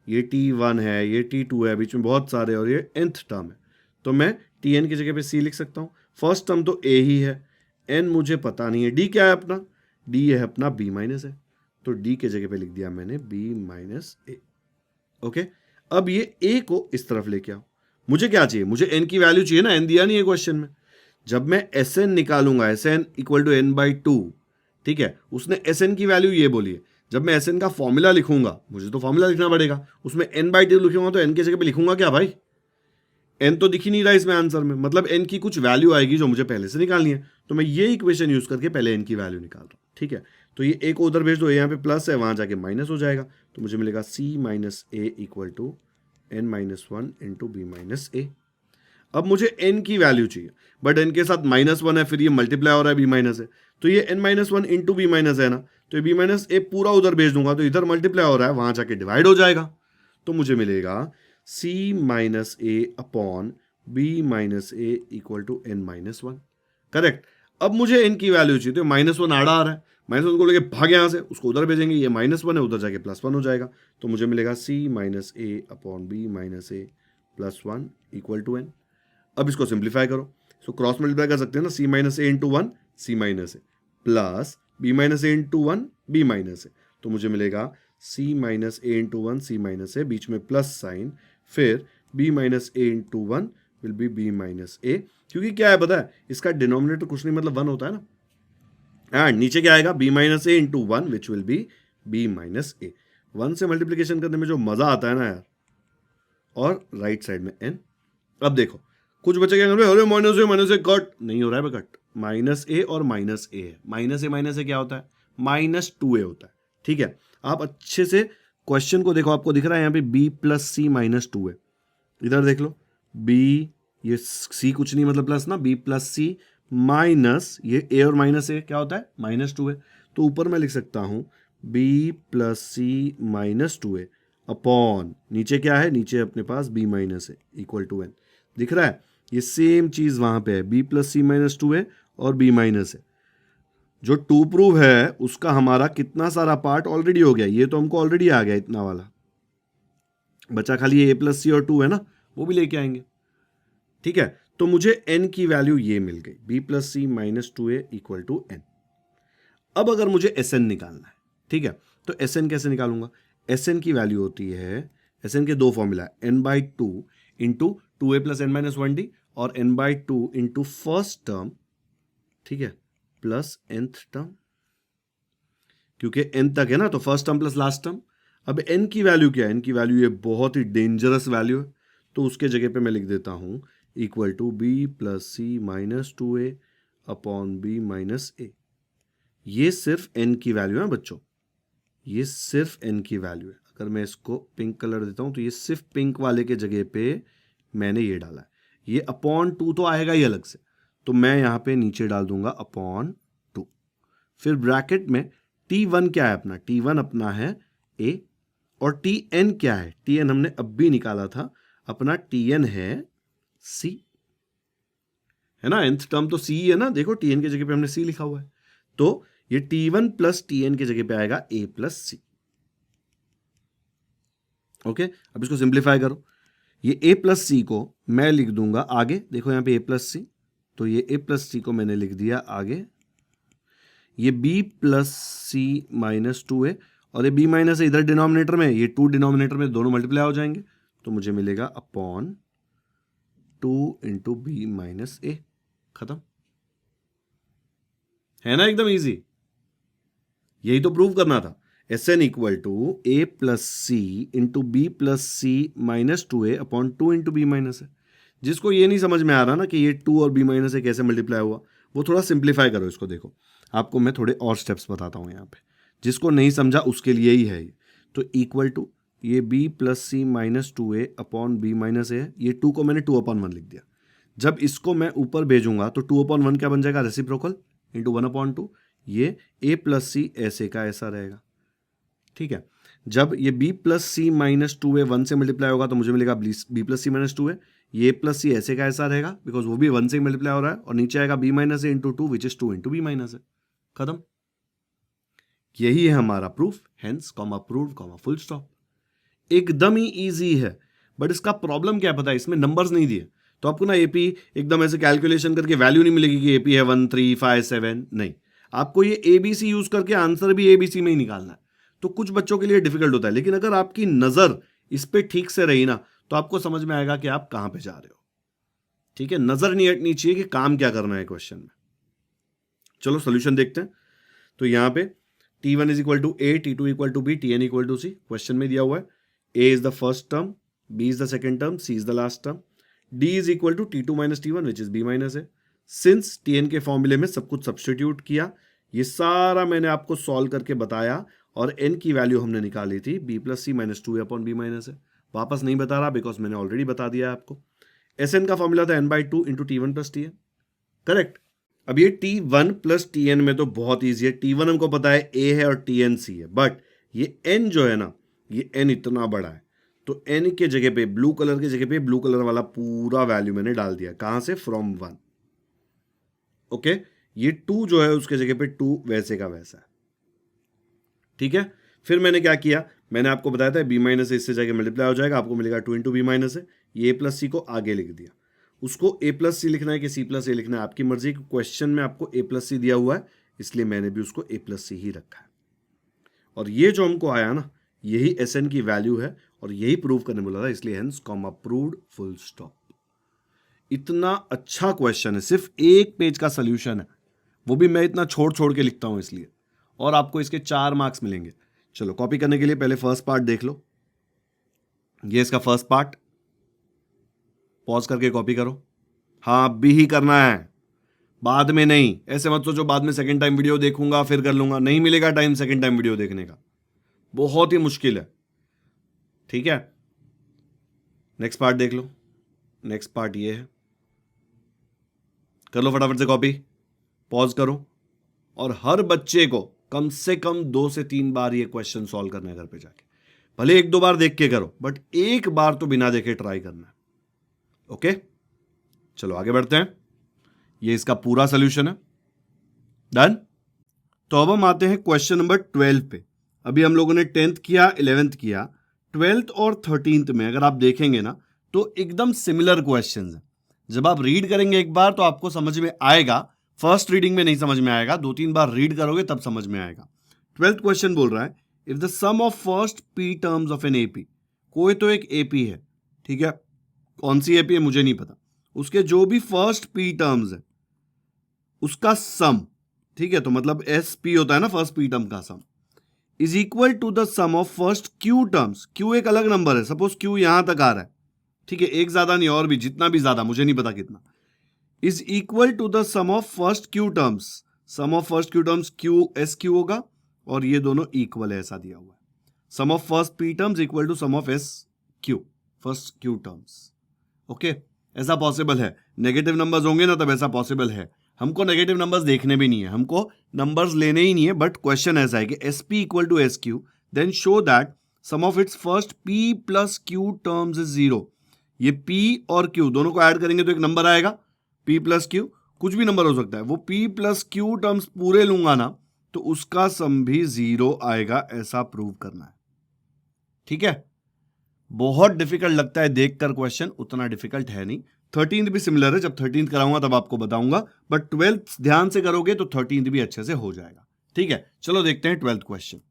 ये T1 है, ये T2 है, बीच में बहुत सारे, और ये nth टर्म है, तो मैं Tn की जगह पे c लिख सकता हूं। फर्स्ट टर्म तो a ही है, n मुझे पता नहीं है, d क्या है अपना? d है अपना b माइनस है, तो d के जगह पे लिख दिया मैंने b माइनस ए, ओके। अब ये a को इस तरफ लेके आओ, मुझे क्या चाहिए? मुझे n की वैल्यू चाहिए ना, n दिया नहीं है क्वेश्चन में। जब मैं Sn निकालूंगा, Sn इक्वल टू n/2, ठीक है, उसने Sn की वैल्यू ये बोली है। जब मैं Sn का फॉर्मूला लिखूंगा, मुझे तो फॉर्मूला लिखना पड़ेगा, उसमें n/2 लिखूंगा, तो n की जगह पे लिखूंगा क्या भाई? n तो दिख ही नहीं रहा इसमें आंसर में, मतलब n की कुछ वैल्यू आएगी जो मुझे पहले से निकालनी है, तो मैं ये इक्वेशन यूज करके पहले n की वैल्यू निकाल रहा हूं, ठीक है। तो ये a को उधर भेज दो, यहाँ पे प्लस है, वहां जाके माइनस हो जाएगा, तो मुझे मिलेगा c minus a equal to n minus 1 into b minus a. अब मुझे n की वैल्यू चाहिए, बट n के साथ -1 है, फिर ये मल्टीप्लाई हो रहा है b माइनस है, तो ये n-1 इंटू बी माइनस है ना, तो ये b माइनस ए पूरा उधर भेज दूंगा, तो इधर मल्टीप्लाई हो रहा है, वहां जाके डिवाइड हो जाएगा, तो मुझे मिलेगा c minus a upon b minus a equal to n-1, correct. अब मुझे n की वैल्यू चाहिए, तो -1 आड़ा आ रहा है, -1 को लेके भाग यहाँ से, उसको उधर भेजेंगे, ये -1 है, उधर जाके +1 हो जाएगा, तो मुझे मिलेगा c minus a upon b minus a +1 equal to n। अब इसको सिंप्लीफाई करो, इसको क्रॉस मल्टीप्लाई कर सकते हैं ना, c minus a into 1 c minus a plus b minus a into 1 बी माइनस ए, तो मुझे मिलेगा c minus a into 1 c minus a, बीच में प्लस साइन, फिर b minus a into 1 will be b minus a, क्योंकि क्या है पता है, इसका डिनोमिनेटर कुछ नहीं मतलब 1 होता है ना, एंड नीचे क्या आएगा, b minus a into 1 which will be b minus a. 1 से मल्टीप्लीकेशन करने में जो मजा आता है ना यार, और राइट साइड में n। अब देखो कुछ बच्चे क्या कर रहे हैं, अरे माइनस ए कट नहीं हो रहा है कट, माइनस ए और माइनस ए है, माइनस ए क्या होता है, -2a होता है। ठीक है, आप अच्छे से क्वेश्चन को देखो, आपको दिख रहा है यहाँ पे b प्लस सी -2a, इधर देख लो b, ये c कुछ नहीं मतलब प्लस ना, b प्लस सी माइनस ये a और माइनस ए क्या होता है, -2a। तो ऊपर मैं लिख सकता हूं b plus c -2a upon नीचे क्या है, नीचे अपने पास b minus a equal to n। दिख रहा है, ये सेम चीज वहां पे है, b प्लस सी -2a और b माइनस ए। जो टू प्रूव है उसका हमारा कितना सारा पार्ट ऑलरेडी हो गया, ये तो हमको ऑलरेडी आ गया इतना वाला, बचा खाली a प्लस सी और 2 है ना, वो भी लेके आएंगे। ठीक है, तो मुझे n की वैल्यू ये मिल गई, b plus c -2a equal to n। अब अगर मुझे Sn निकालना है, ठीक है, तो Sn कैसे निकालूंगा, Sn की वैल्यू होती है, Sn के दो फॉर्मूला है, n/2 into 2a plus n minus 1d और n/2 इंटू फर्स्ट टर्म, ठीक है, प्लस nth टर्म, क्योंकि n तक है ना, तो first term plus last term. अब n की वैल्यू क्या है, n की वैल्यू ये बहुत ही डेंजरस वैल्यू है, तो उसके जगह पे मैं लिख देता हूं equal to b plus c -2a upon b minus a. ये सिर्फ n की वैल्यू है बच्चों, ये सिर्फ n की वैल्यू है। अगर मैं इसको पिंक कलर देता हूं तो ये सिर्फ पिंक वाले के जगह पे मैंने ये डाला है, ये अपॉन 2 तो आएगा ही अलग से, तो मैं यहां पे नीचे डाल दूंगा अपॉन 2। फिर ब्रैकेट में t1 क्या है अपना, t1 अपना है a, और tn क्या है, tn हमने अब भी निकाला था, अपना tn है c, है ना, nth टर्म तो c है ना, देखो tn की जगह पे हमने c लिखा हुआ है, तो ये t1 प्लस tn की जगह पे आएगा a प्लस c। ओके, अब इसको सिंप्लीफाई करो, ये a प्लस सी को मैं लिख दूंगा आगे, देखो यहां पे a प्लस सी, तो ये a प्लस सी को मैंने लिख दिया आगे, ये b प्लस सी -2a और ये b माइनस इधर डिनोमिनेटर में, ये 2 डिनोमिनेटर में दोनों मल्टीप्लाई हो जाएंगे, तो मुझे मिलेगा upon 2 into b minus a. खत्म, है ना, एकदम इजी। यही तो प्रूव करना था, Sn equal to a plus c into b plus c -2a upon 2 into b minus a. जिसको ये नहीं समझ में आ रहा ना कि ये 2 और b माइनस ए कैसे मल्टीप्लाई हुआ, वो थोड़ा सिंप्लीफाई करो इसको, देखो आपको मैं थोड़े और स्टेप्स बताता हूं यहाँ पे, जिसको नहीं समझा उसके लिए ही है ये। तो इक्वल टू ये b plus c -2a upon b minus a, ये 2 को मैंने 2/1 लिख दिया। जब इसको मैं ऊपर भेजूंगा तो 2/1 क्या बन जाएगा, रेसिप्रोकल इंटू 1/2, ये a प्लस सी ऐसे का ऐसा रहेगा। ठीक है, जब ये b प्लस सी -2a 1 से मल्टीप्लाई होगा तो मुझे मिलेगा b प्लस सी -2a, ये प्लस सी ऐसे का ऐसा रहेगा बिकॉज वो भी 1 से मल्टीप्लाई हो रहा है, और नीचे आएगा b minus a into 2 which is 2 into b minus a. खत्म, यही है हमारा proof, hence comma proved comma full stop. एकदम ही इजी है, बट इसका प्रॉब्लम क्या पता है, इसमें नंबर्स नहीं दिए, तो आपको ना एपी एकदम ऐसे कैलकुलेशन करके वैल्यू नहीं मिलेगी कि एपी है 1 3 5 7, नहीं, आपको ये एबीसी यूज करके आंसर भी एबीसी में ही निकालना है। तो कुछ बच्चों के लिए डिफिकल्ट होता है, लेकिन अगर आपकी नजर इस पे ठीक से रही ना तो आपको समझ में आएगा कि आप कहां पे जा रहे हो। ठीक है, नजर नहीं हटनी चाहिए कि काम क्या करना है क्वेश्चन में। चलो सोल्यूशन देखते हैं। तो यहां पे t1 is equal to a, t2 equal to b, tn equal to c, question में दिया हुआ है a is the first term, b is the second term, c is the last term, d is equal to t2 minus t1 which is b minus a. Since tn के फॉर्मूले में सब कुछ substitute किया, ये सारा मैंने आपको सॉल्व करके बताया, और n की वैल्यू हमने निकाली थी b प्लस सी -2 अपॉन बी माइनस ए। वापस नहीं बता रहा बिकॉज मैंने ऑलरेडी बता दिया है आपको। Sn का फॉर्मूला था n/2 into t1 plus tn, correct. अब ये t1 प्लस tn में तो बहुत ईजी है, t1 हमको पता है a है और tn c है, बट ये n जो है ना, ये n इतना बड़ा है, तो n के जगह पे ब्लू कलर के जगह पे ब्लू कलर वाला पूरा वैल्यू मैंने डाल दिया, कहां से, फ्रॉम 1। ओके, ये 2 जो है उसके जगह पे 2 वैसे का वैसा है। ठीक है, फिर मैंने क्या किया, मैंने आपको बताया था b माइनस इससे जाके मल्टीप्लाई हो जाएगा, आपको मिलेगा 2 इंटू बी माइनस है, ये a प्लस सी को आगे लिख दिया। उसको a प्लस सी लिखना है कि c प्लस ए लिखना है आपकी मर्जी, क्वेश्चन में आपको a प्लस सी दिया हुआ है, इसलिए मैंने भी उसको a प्लस सी ही रखा है। और ये जो हमको आया ना, यही Sn की वैल्यू है और यही प्रूव करने बोला था, इसलिए hence comma proved full stop. इतना अच्छा क्वेश्चन है, सिर्फ एक पेज का सोल्यूशन है, वो भी मैं इतना छोड़ छोड़ के लिखता हूं इसलिए, और आपको इसके 4 मार्क्स मिलेंगे। चलो कॉपी करने के लिए पहले फर्स्ट पार्ट देख लो, ये इसका फर्स्ट पार्ट, पॉज करके कॉपी करो। हाँ अब भी ही करना है, बाद में नहीं। ऐसे मत सोचो बाद में सेकंड टाइम वीडियो देखूंगा फिर कर लूंगा, नहीं मिलेगा टाइम सेकंड टाइम वीडियो देखने का, बहुत ही मुश्किल है। ठीक है, नेक्स्ट पार्ट देख लो। नेक्स्ट पार्ट ये है, कर लो फटाफट से कॉपी, पॉज करो, और हर बच्चे को कम से कम 2 से 3 बार ये क्वेश्चन सॉल्व करना है घर पे जाके। भले 1-2 बार देख के करो, बट एक बार तो बिना देखे ट्राई करना है। ओके, चलो आगे बढ़ते हैं। ये इसका पूरा सोल्यूशन है, डन। तो अब हम आते हैं क्वेश्चन नंबर 12 पे। अभी हम लोगों ने 10th किया, 11th किया, 12th और 13th में अगर आप देखेंगे ना तो एकदम सिमिलर क्वेश्चंस हैं। जब आप रीड करेंगे एक बार तो आपको समझ में आएगा, फर्स्ट रीडिंग में नहीं समझ में आएगा, 2-3 बार रीड करोगे तब समझ में आएगा। 12th क्वेश्चन बोल रहा है if the sum of first p terms of an AP, कोई तो एक एपी है, ठीक है, कौन सी एपी है मुझे नहीं पता, उसके जो भी फर्स्ट पी टर्म्स है उसका सम, ठीक है, तो मतलब एस पी होता है ना फर्स्ट पी टर्म का sum, is equal to the sum of first q terms. Q एक अलग नंबर है, सपोज क्यू यहां तक आ रहा है, ठीक है, एक ज्यादा नहीं और भी जितना भी ज्यादा मुझे नहीं पता कितना, is equal to the sum of first q terms. Sum of first q terms q s q होगा और ये दोनों इक्वल है, ऐसा दिया हुआ है। Sum of first p terms equal to sum of S q, first q terms. Okay, ऐसा पॉसिबल है, नेगेटिव नंबर्स होंगे ना तब ऐसा पॉसिबल है। हमको नेगेटिव नंबर्स देखने भी नहीं है, हमको नंबर्स लेने ही नहीं है, बट क्वेश्चन ऐसा है कि s p equal to s q, then show that sum of its first p plus q terms is 0। ये P और Q दोनों को ऐड करेंगे तो एक नंबर आएगा, P प्लस Q, कुछ भी नंबर हो सकता है, वो P प्लस Q टर्म्स पूरे लूंगा ना तो उसका सम भी 0 आएगा, ऐसा प्रूव करना है। ठीक है, बहुत डिफिकल्ट लगता है देखकर क्वेश्चन, उतना डिफिकल्ट है नहीं। 13th भी सिमिलर है, जब 13th कराऊंगा तब आपको बताऊंगा, बट 12th ध्यान से करोगे तो 13th भी अच्छे से हो जाएगा। ठीक है, चलो देखते हैं 12th क्वेश्चन।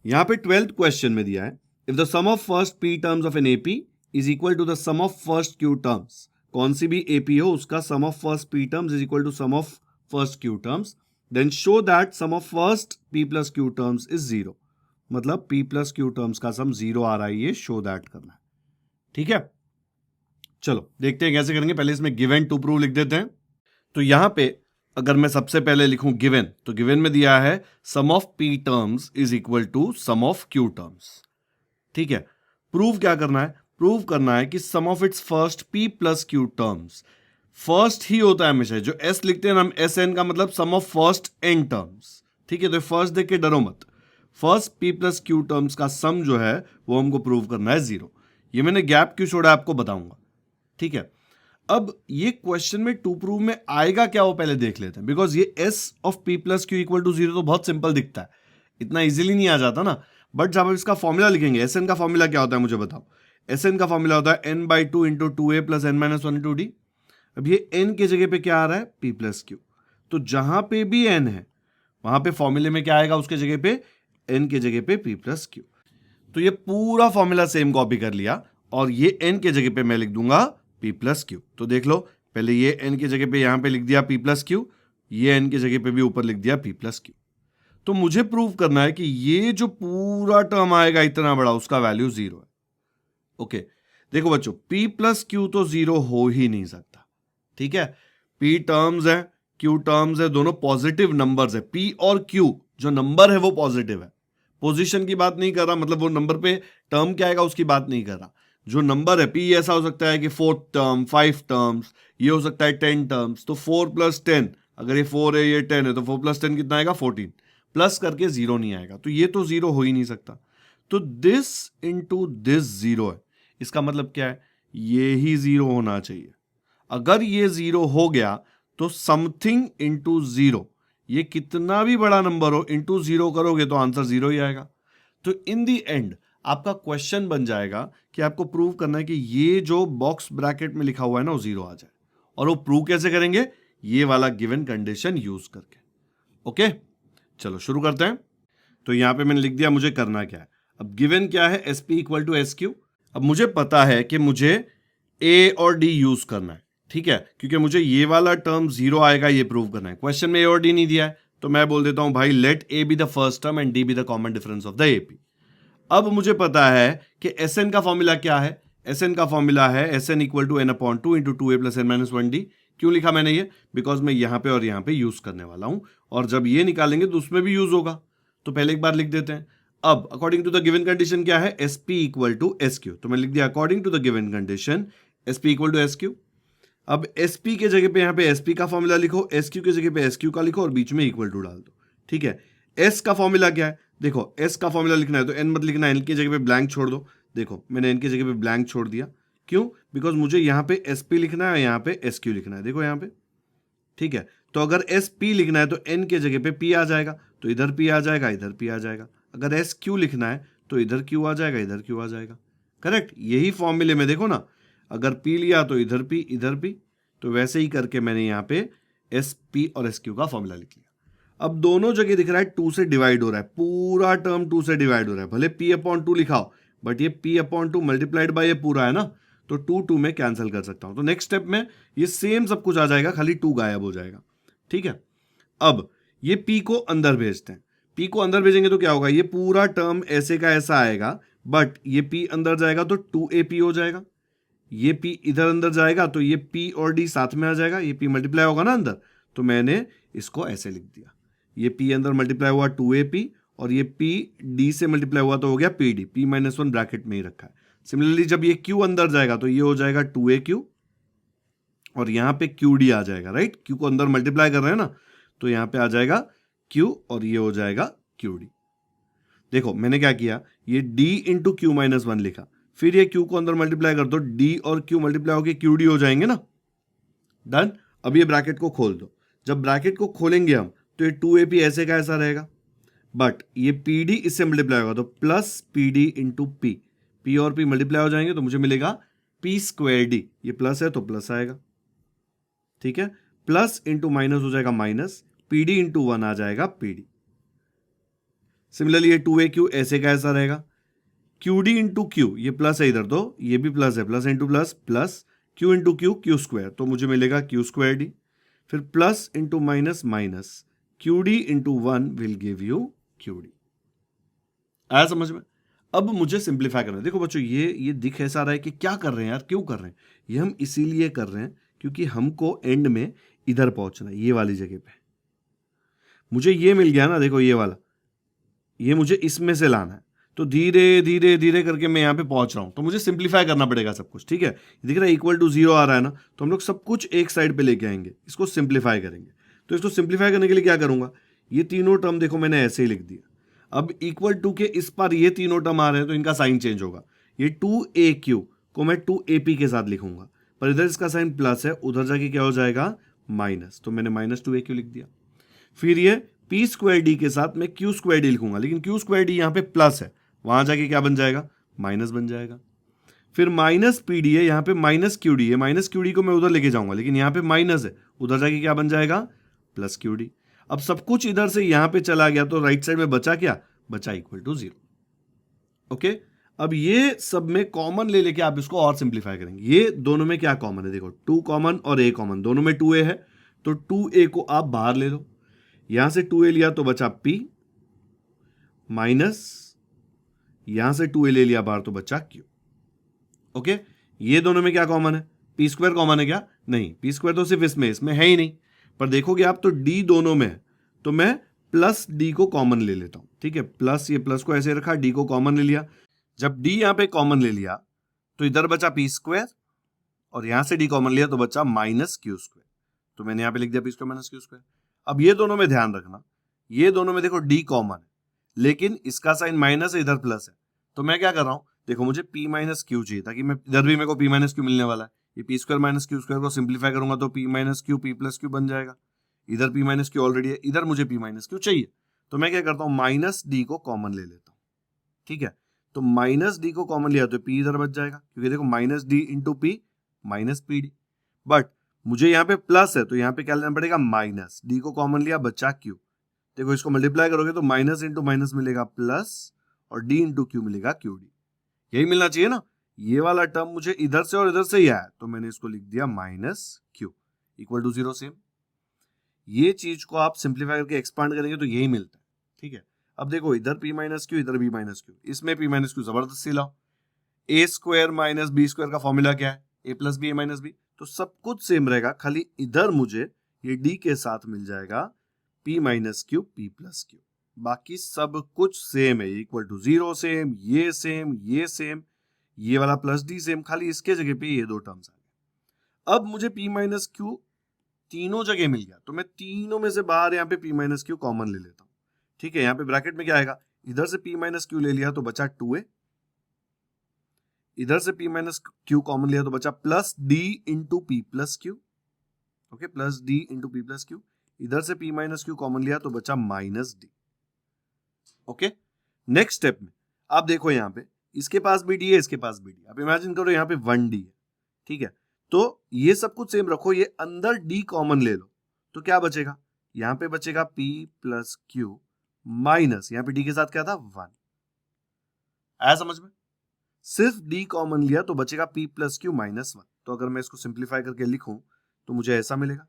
यहां पे 12th क्वेश्चन में दिया है if the sum of first p terms of an AP is equal to the sum of first q terms, कौन सी भी एपी हो उसका sum of first p terms is equal to sum of first q terms, then show that sum of first p plus q terms is 0। मतलब P plus q terms का सम 0 आ रहा है, ये शो दैट करना है। ठीक है, चलो देखते हैं कैसे करेंगे। पहले इसमें गिवन टू प्रूव लिख देते हैं। तो यहां पे अगर मैं सबसे पहले लिखूं गिवन, तो गिवन में दिया है sum of p terms is equal to sum of q terms. ठीक है, प्रूव क्या करना है, प्रूव करना है कि sum of its first p plus q terms, first ही होता है हमेशा, जो एस लिखते हैं ना हम, एस एन का मतलब सम ऑफ फर्स्ट एन टर्म्स। ठीक है, तो फर्स्ट देख के डरो मत, first p plus q terms का सम जो है वो हमको प्रूव करना है 0। ये मैंने गैप क्यों छोड़ा आपको बताऊंगा। ठीक है, अब ये क्वेश्चन में टू प्रूव में आएगा क्या वो पहले देख लेते हैं, बिकॉज ये s of p plus q equal to 0 तो बहुत सिंपल दिखता है, इतना इजीली नहीं आ जाता ना, बट जब आप इसका फॉर्मूला लिखेंगे, एस एन का फॉर्मूला क्या होता है मुझे बताओ। एस एन का फॉर्मूला होता है n by 2 into 2a plus n minus 1 into D. अब ये n के जगह पे क्या आ रहा है, p प्लस क्यू, तो जहां पे भी n है वहां पे फॉर्मूले में क्या आएगा, उसके जगह पे n के जगह पे p प्लस क्यू। तो ये पूरा फॉर्मूला सेम कॉपी कर लिया और ये n के जगह पे मैं लिख दूंगा p प्लस क्यू। तो देख लो, पहले ये n की जगह पे यहां पे लिख दिया p प्लस क्यू, ये n की जगह पे भी ऊपर लिख दिया p प्लस क्यू। तो मुझे प्रूव करना है कि ये जो पूरा टर्म आएगा इतना बड़ा, उसका वैल्यू 0 है। ओके, देखो बच्चों, p प्लस क्यू तो 0 हो ही नहीं सकता। ठीक है, p टर्म्स है, q टर्म्स है, दोनों पॉजिटिव नंबर्स है, p और q जो नंबर है वो पॉजिटिव है। पोजीशन की बात नहीं कर रहा, मतलब वो नंबर पे टर्म क्या आएगा उसकी बात नहीं कर रहा, जो नंबर है p ऐसा हो सकता है कि 4th टर्म, 5 टर्म्स, ये हो सकता है 10 टर्म्स। तो 4 प्लस 10, अगर ये 4 है ये 10 है तो 4 प्लस 10 कितना आएगा, 14, प्लस करके 0 नहीं आएगा, तो ये तो 0 हो ही नहीं सकता। तो दिस इंटू दिस 0 है, इसका मतलब क्या है, ये ही 0 होना चाहिए। अगर ये 0 हो गया तो समथिंग इंटू 0, ये कितना भी बड़ा नंबर हो, इंटू 0 करोगे तो आंसर 0 ही आएगा। तो इन दी एंड आपका क्वेश्चन बन जाएगा कि आपको प्रूव करना है कि ये जो बॉक्स ब्रैकेट में लिखा हुआ है ना वो 0 आ जाए। और वो प्रूव कैसे करेंगे, ये वाला गिवन कंडीशन यूज करके। ओके, चलो शुरू करते हैं। तो यहां पे मैंने लिख दिया मुझे करना क्या है। अब गिवन क्या है, s p equal to s q. अब मुझे पता है कि मुझे ए और डी यूज करना है। ठीक है, क्योंकि मुझे ये वाला टर्म 0 आएगा ये प्रूव करना है। क्वेश्चन में ए और डी नहीं दिया है, तो मैं बोल देता हूं भाई let a be the first term and d be the common difference of the AP. अब मुझे पता है कि एस एन का फॉर्मूला क्या है। एस एन का फॉर्मूला है s n equal to n upon 2 into 2a plus n minus 1d। क्यों लिखा मैंने ये? बिकॉज मैं यहां पे और यहां पे यूज करने वाला हूं, और जब ये निकालेंगे तो उसमें भी यूज होगा। तो पहले एक बार लिख देते हैं। अब according to the given condition क्या है? S p equal to s q. तो मैं लिख दिया according to the given condition s p equal to s q. अब एस पी के जगह पे यहां पे एस पी का फॉर्मूला लिखो, एस क्यू के जगह पे एस क्यू का लिखो और बीच में इक्वल टू डाल दो। ठीक है, एस का फॉर्मूला क्या है? देखो एस का फॉर्मूला लिखना है तो एन मत लिखना, एन की जगह पे ब्लैंक छोड़ दो। देखो मैंने एन की जगह पे ब्लैंक छोड़ दिया। क्यों? बिकॉज मुझे यहाँ पे एस पी लिखना है, यहाँ पे एस क्यू लिखना है। देखो यहाँ पे, ठीक है। तो अगर एस पी लिखना है तो एन के जगह पे पी आ जाएगा, तो इधर पी आ जाएगा, इधर पी आ जाएगा। अगर एस क्यू लिखना है तो इधर क्यू आ जाएगा, इधर क्यू आ जाएगा। करेक्ट, यही फॉर्मूले में देखो ना, अगर पी लिया तो इधर पी, इधर पी। तो वैसे ही करके मैंने यहाँ पे एस पी और एस क्यू का फॉर्मूला लिख लिया। अब दोनों जगह दिख रहा है 2 से डिवाइड हो रहा है, पूरा टर्म 2 से डिवाइड हो रहा है। भले p अपॉन 2 लिखा हो, बट ये p अपॉन 2 मल्टीप्लाइड बाय ये पूरा है ना, तो 2 2 में कैंसिल कर सकता हूं। तो नेक्स्ट स्टेप में ये सेम सब कुछ आ जाएगा, खाली 2 गायब हो जाएगा। ठीक है, अब ये p को अंदर भेजते हैं। p को अंदर भेजेंगे तो क्या होगा? ये पूरा टर्म ऐसे का ऐसा आएगा, बट ये p अंदर जाएगा तो 2ap हो जाएगा। ये p इधर अंदर जाएगा तो ये p और d साथ में आ जाएगा, ये p मल्टीप्लाई होगा ना अंदर, तो मैंने इसको ऐसे लिख दिया। ये p अंदर मल्टीप्लाई हुआ 2ap और ये p d से मल्टीप्लाई हुआ तो हो गया pd, p माइनस 1 ब्रैकेट में ही रखा है। सिमिलरली जब ये q अंदर जाएगा तो ये हो जाएगा 2aq और यहां पे qd आ जाएगा। राइट, q को अंदर मल्टीप्लाई कर रहे हैं ना, तो यहां पे आ जाएगा q और ये हो जाएगा qd। देखो मैंने क्या किया, ये d इंटू क्यू माइनस 1 लिखा, फिर ये q को अंदर मल्टीप्लाई कर दो, d और q मल्टीप्लाई होकर qd हो जाएंगे ना। डन। अब ये ब्रैकेट को खोल दो। जब ब्रैकेट को खोलेंगे हम तो ये 2ap ऐसे का ऐसा रहेगा, बट ये pd इससे मल्टीप्लाई होगा तो plus pd into p, p और p मल्टीप्लाई हो जाएंगे तो मुझे मिलेगा p स्क्वायर d। ये प्लस है तो प्लस आएगा, ठीक है। प्लस इंटू माइनस हो जाएगा माइनस, pd इंटू 1 आ जाएगा pd। सिमिलरली ये 2aq ऐसे का ऐसा रहेगा, qd इंटू q, ये प्लस है इधर तो ये भी प्लस है, plus into plus plus, q into Q Q square, तो मुझे मिलेगा q स्क्वायर डी। फिर plus into minus minus, qd into 1 will give you qd। आया समझ में? अब मुझे सिंप्लीफाई करना है। देखो बच्चों, ये दिख ऐसा रहा है कि क्या कर रहे हैं यार, क्यों कर रहे हैं? ये हम इसीलिए कर रहे हैं क्योंकि हमको एंड में इधर पहुंचना है, ये वाली जगह पे। मुझे ये मिल गया ना, देखो ये वाला, ये मुझे इसमें से लाना है, तो धीरे धीरे धीरे करके मैं यहाँ पे पहुंच रहा हूं, तो मुझे सिंप्लीफाई करना पड़ेगा सब कुछ। ठीक है, दिख रहा है इक्वल टू 0 आ रहा है ना, तो हम लोग सब कुछ एक साइड पे लेके आएंगे, इसको सिंप्लीफाई करेंगे। तो इसको सिंप्लीफाई करने के लिए क्या करूंगा, ये तीनों टर्म देखो मैंने ऐसे ही लिख दिया। अब इक्वल टू के इस पर ये तीनों टर्म आ रहे हैं तो इनका साइन चेंज होगा। ये 2aq को मैं 2ap के साथ लिखूंगा, पर इधर इसका साइन प्लस है, उधर जाके क्या हो जाएगा माइनस, तो मैंने माइनस 2aq लिख दिया। फिर ये p स्क्वायर डी के साथ मैं q स्क्वायर डी लिखूंगा, लेकिन q स्क्वायर डी यहाँ पे प्लस है, वहां जाके क्या बन जाएगा माइनस बन जाएगा। फिर माइनस पी डी है, यहाँ पे माइनस क्यू डी है, माइनस क्यू डी को मैं उधर लेके जाऊंगा, लेकिन यहाँ पे माइनस है, उधर जाके क्या बन जाएगा प्लस क्यू डी। अब सब कुछ इधर से यहाँ पे चला गया तो राइट साइड में बचा क्या, बचा इक्वल टू 0। ओके, अब ये सब में कॉमन ले लेके आप इसको और सिंप्लीफाई करेंगे। ये दोनों में क्या कॉमन है, देखो 2 कॉमन और a कॉमन, दोनों में 2a है, तो 2a को आप बाहर ले लो, यहां से 2a लिया तो बचा p माइनस, यहां से 2a ले लिया बाहर तो बचा q। ओके, ये दोनों में क्या कॉमन है, p स्क्वायर कॉमन है क्या? नहीं, p स्क्वायर तो सिर्फ इसमें है ही नहीं, पर देखोगे आप तो d दोनों में है, तो मैं प्लस d को कॉमन ले लेता हूं। ठीक है, प्लस, ये प्लस को ऐसे रखा, d को कॉमन ले लिया। जब d यहां पे कॉमन ले लिया तो इधर बचा p स्क्वायर और यहां से d कॉमन लिया तो बचा माइनस q स्क्वायर, तो मैंने यहां पे लिख दिया p square minus q square. अब ये दोनों में ध्यान रखना, ये दोनों में देखो d कॉमन है, लेकिन इसका साइन माइनस है, इधर प्लस है, तो मैं क्या कर रहा हूं, देखो मुझे p माइनस क्यू चाहिए ताकि मैं इधर भी मेरे को p माइनस क्यू मिलने वाला है। ये p square minus Q square को सिंप्लीफाई करूंगा तो p minus Q p plus Q बन जाएगा। इधर p माइनस क्यू ऑलरेडी है, इधर मुझे p माइनस क्यू चाहिए, तो मैं क्या करता हूं माइनस d को कॉमन ले लेता हूं। ठीक है, तो माइनस d को कॉमन लिया तो p इधर बच जाएगा, क्योंकि देखो minus d into p minus P D, but मुझे यहाँ पे प्लस है तो यहाँ पे क्या लेना पड़ेगा माइनस, d को कॉमन लिया बचा q। देखो इसको मल्टीप्लाई करोगे तो माइनस इंटू माइनस मिलेगा प्लस और d इंटू क्यू मिलेगा qd। यही मिलना चाहिए ना, ये वाला टर्म मुझे इधर से और इधर से ही आया, तो मैंने इसको लिख दिया minus q equal to 0 same. ये चीज को आप सिंप्लीफाई करके एक्सपांड करेंगे तो यही मिलता है, ठीक है। अब देखो इधर p माइनस क्यू, इधर b माइनस क्यू, इसमें p माइनस क्यू जबरदस्ती लाओ। a square minus b square का फॉर्मूला क्या है, a plus b a minus b, तो सब कुछ सेम रहेगा, खाली इधर मुझे ये d के साथ मिल जाएगा p minus Q p plus Q, बाकी सब कुछ सेम है, इक्वल टू 0 सेम, ये सेम, ये सेम, ये वाला प्लस d सेम, खाली इसके जगह पे ये दो टर्म्स आ गए। अब मुझे p माइनस क्यू तीनों जगह मिल गया, तो मैं तीनों में से बाहर यहाँ पे p माइनस क्यू कॉमन ले लेता हूँ, ठीक है। यहाँ पे ब्रैकेट में क्या आएगा, इधर से p माइनस क्यू ले लिया तो बचा 2a, इधर से p माइनस क्यू कॉमन लिया तो बचा plus d into P plus Q, okay, plus d into P plus Q, इधर से p माइनस क्यू कॉमन लिया तो बचा minus d, okay. Next step में आप देखो यहाँ पे इसके पास भी d है, इसके पास भी d, आप इमेजिन करो यहाँ पे 1d है, ठीक है। तो ये सब कुछ सेम रखो, ये अंदर d कॉमन ले लो, तो क्या बचेगा, यहाँ पे बचेगा p प्लस क्यू माइनस, यहाँ पे d के साथ क्या था 1, आया समझ में। सिर्फ d कॉमन लिया तो बचेगा p प्लस क्यू माइनस 1, तो अगर मैं इसको सिंप्लीफाई करके लिखूं तो मुझे ऐसा मिलेगा,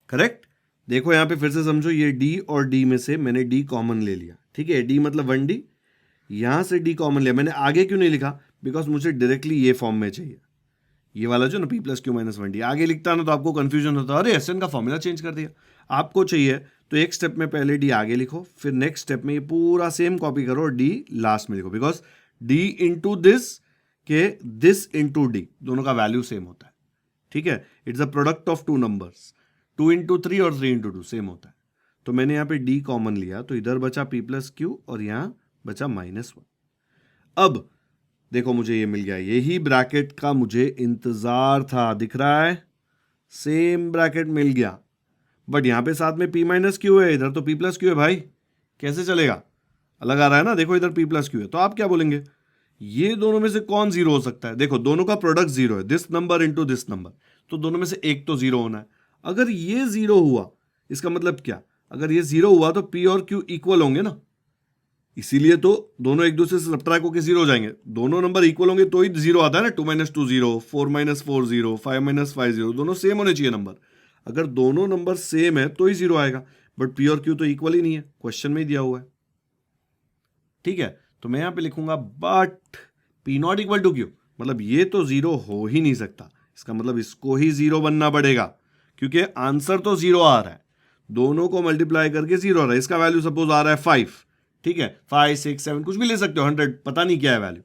करेक्ट। देखो यहाँ पे फिर से समझो, ये d और d में से मैंने d कॉमन ले लिया, ठीक है, d मतलब 1d, यहां से d कॉमन लिया, मैंने आगे क्यों नहीं लिखा, बिकॉज मुझे डायरेक्टली ये फॉर्म में चाहिए, ये वाला जो ना p plus Q minus 1d, आगे लिखता ना तो आपको कंफ्यूजन होता, अरे एसएन का फॉर्मूला चेंज कर दिया। आपको चाहिए तो एक स्टेप में पहले d आगे लिखो, फिर नेक्स्ट स्टेप में ये पूरा सेम कॉपी करो, d लास्ट में लिखो, बिकॉज d इंटू दिस के दिस इंटू d दोनों का वैल्यू सेम होता है, ठीक है। It's a product of two numbers, 2 into 3 और 3 इंटू 2 सेम होता है। तो मैंने यहाँ पे d कॉमन लिया तो इधर बचा p प्लस क्यू और यहाँ बचा माइनस 1। अब देखो मुझे ये मिल गया, यही ब्रैकेट का मुझे इंतजार था, दिख रहा है, सेम ब्रैकेट मिल गया, बट यहां पे साथ में p माइनस क्यू है, इधर तो p प्लस क्यू है, भाई कैसे चलेगा, अलग आ रहा है ना। देखो इधर p प्लस क्यू है, तो आप क्या बोलेंगे, ये दोनों में से कौन जीरो हो सकता है, देखो दोनों का प्रोडक्ट जीरो है, this number into this number, तो दोनों में से एक तो जीरो होना है। अगर ये जीरो हुआ इसका मतलब क्या, अगर ये जीरो हुआ तो p और q इक्वल होंगे ना, इसीलिए तो दोनों एक दूसरे से सब्ट्रैक्ट होकर जीरो हो जाएंगे, दोनों नंबर इक्वल होंगे तो ही जीरो आता है ना, 2 minus 2 zero, 4 minus 4 zero, 5 minus 5 zero, दोनों सेम होने चाहिए नंबर, अगर दोनों नंबर सेम है तो ही जीरो आएगा, बट पी और क्यू तो इक्वल ही नहीं है, क्वेश्चन में ही दिया हुआ है, ठीक है। तो मैं यहां पे लिखूंगा but p not equal to q, मतलब ये तो जीरो हो ही नहीं सकता, इसका मतलब इसको ही जीरो बनना पड़ेगा, क्योंकि आंसर तो जीरो आ रहा है, दोनों को मल्टीप्लाई करके जीरो आ रहा है, इसका वैल्यू सपोज आ रहा है 5, ठीक है, 5 6 7 कुछ भी ले सकते हो, 100 पता नहीं क्या है वैल्यू,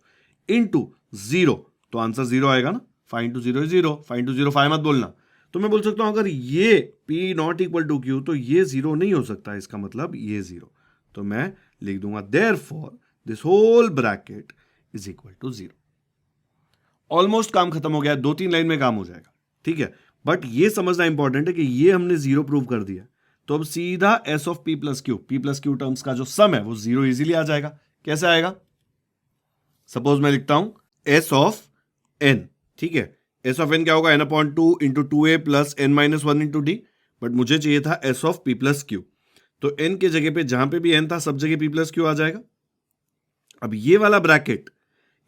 इनटू जीरो, तो आंसर जीरो आएगा ना, 5 into zero zero, 5 into zero 5 मत बोलना। तो मैं बोल सकता हूं अगर ये p not equal to q तो ये जीरो नहीं हो सकता, इसका मतलब ये जीरो, तो मैं लिख दूंगा therefore this whole bracket is equal to zero. Almost काम खत्म हो गया, 2-3 लाइन में काम हो जाएगा, ठीक है, बट ये समझना इंपॉर्टेंट है कि ये हमने जीरो प्रूव कर दिया, तो अब सीधा s of p plus q terms का जो सम है वो जीरो इजीली आ जाएगा। कैसे आएगा, सपोज मैं लिखता हूं s ऑफ n, ठीक है, s ऑफ n क्या होगा, n upon 2 into 2a plus n minus 1 into d, but मुझे चाहिए था s of p plus Q, तो n के जगह पे जहां पे भी n था सब जगह p प्लस क्यू आ जाएगा। अब ये वाला ब्रैकेट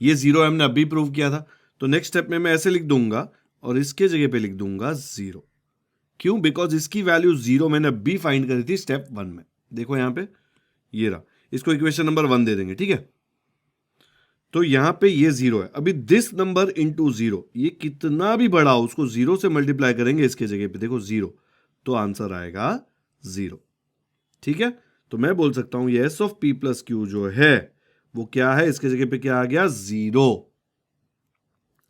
ये जीरो हमने अभी प्रूव किया था, तो नेक्स्ट स्टेप में मैं ऐसे लिख दूंगा और इसके जगह पे लिख दूंगा जीरो, क्यों, बिकॉज इसकी वैल्यू जीरो मैंने अभी फाइंड करी थी स्टेप 1 में, देखो यहां पे ये रहा, इसको इक्वेशन नंबर 1 दे देंगे, ठीक है। तो यहां पे ये जीरो है, अभी दिस नंबर इंटू जीरो, ये कितना भी बड़ा हो उसको जीरो से मल्टीप्लाई करेंगे, इसके जगह पे देखो जीरो, तो आंसर आएगा जीरो, ठीक है। तो मैं बोल सकता हूं ये s of p plus Q जो है वो क्या है, इसके जगह पे क्या आ गया, जीरो।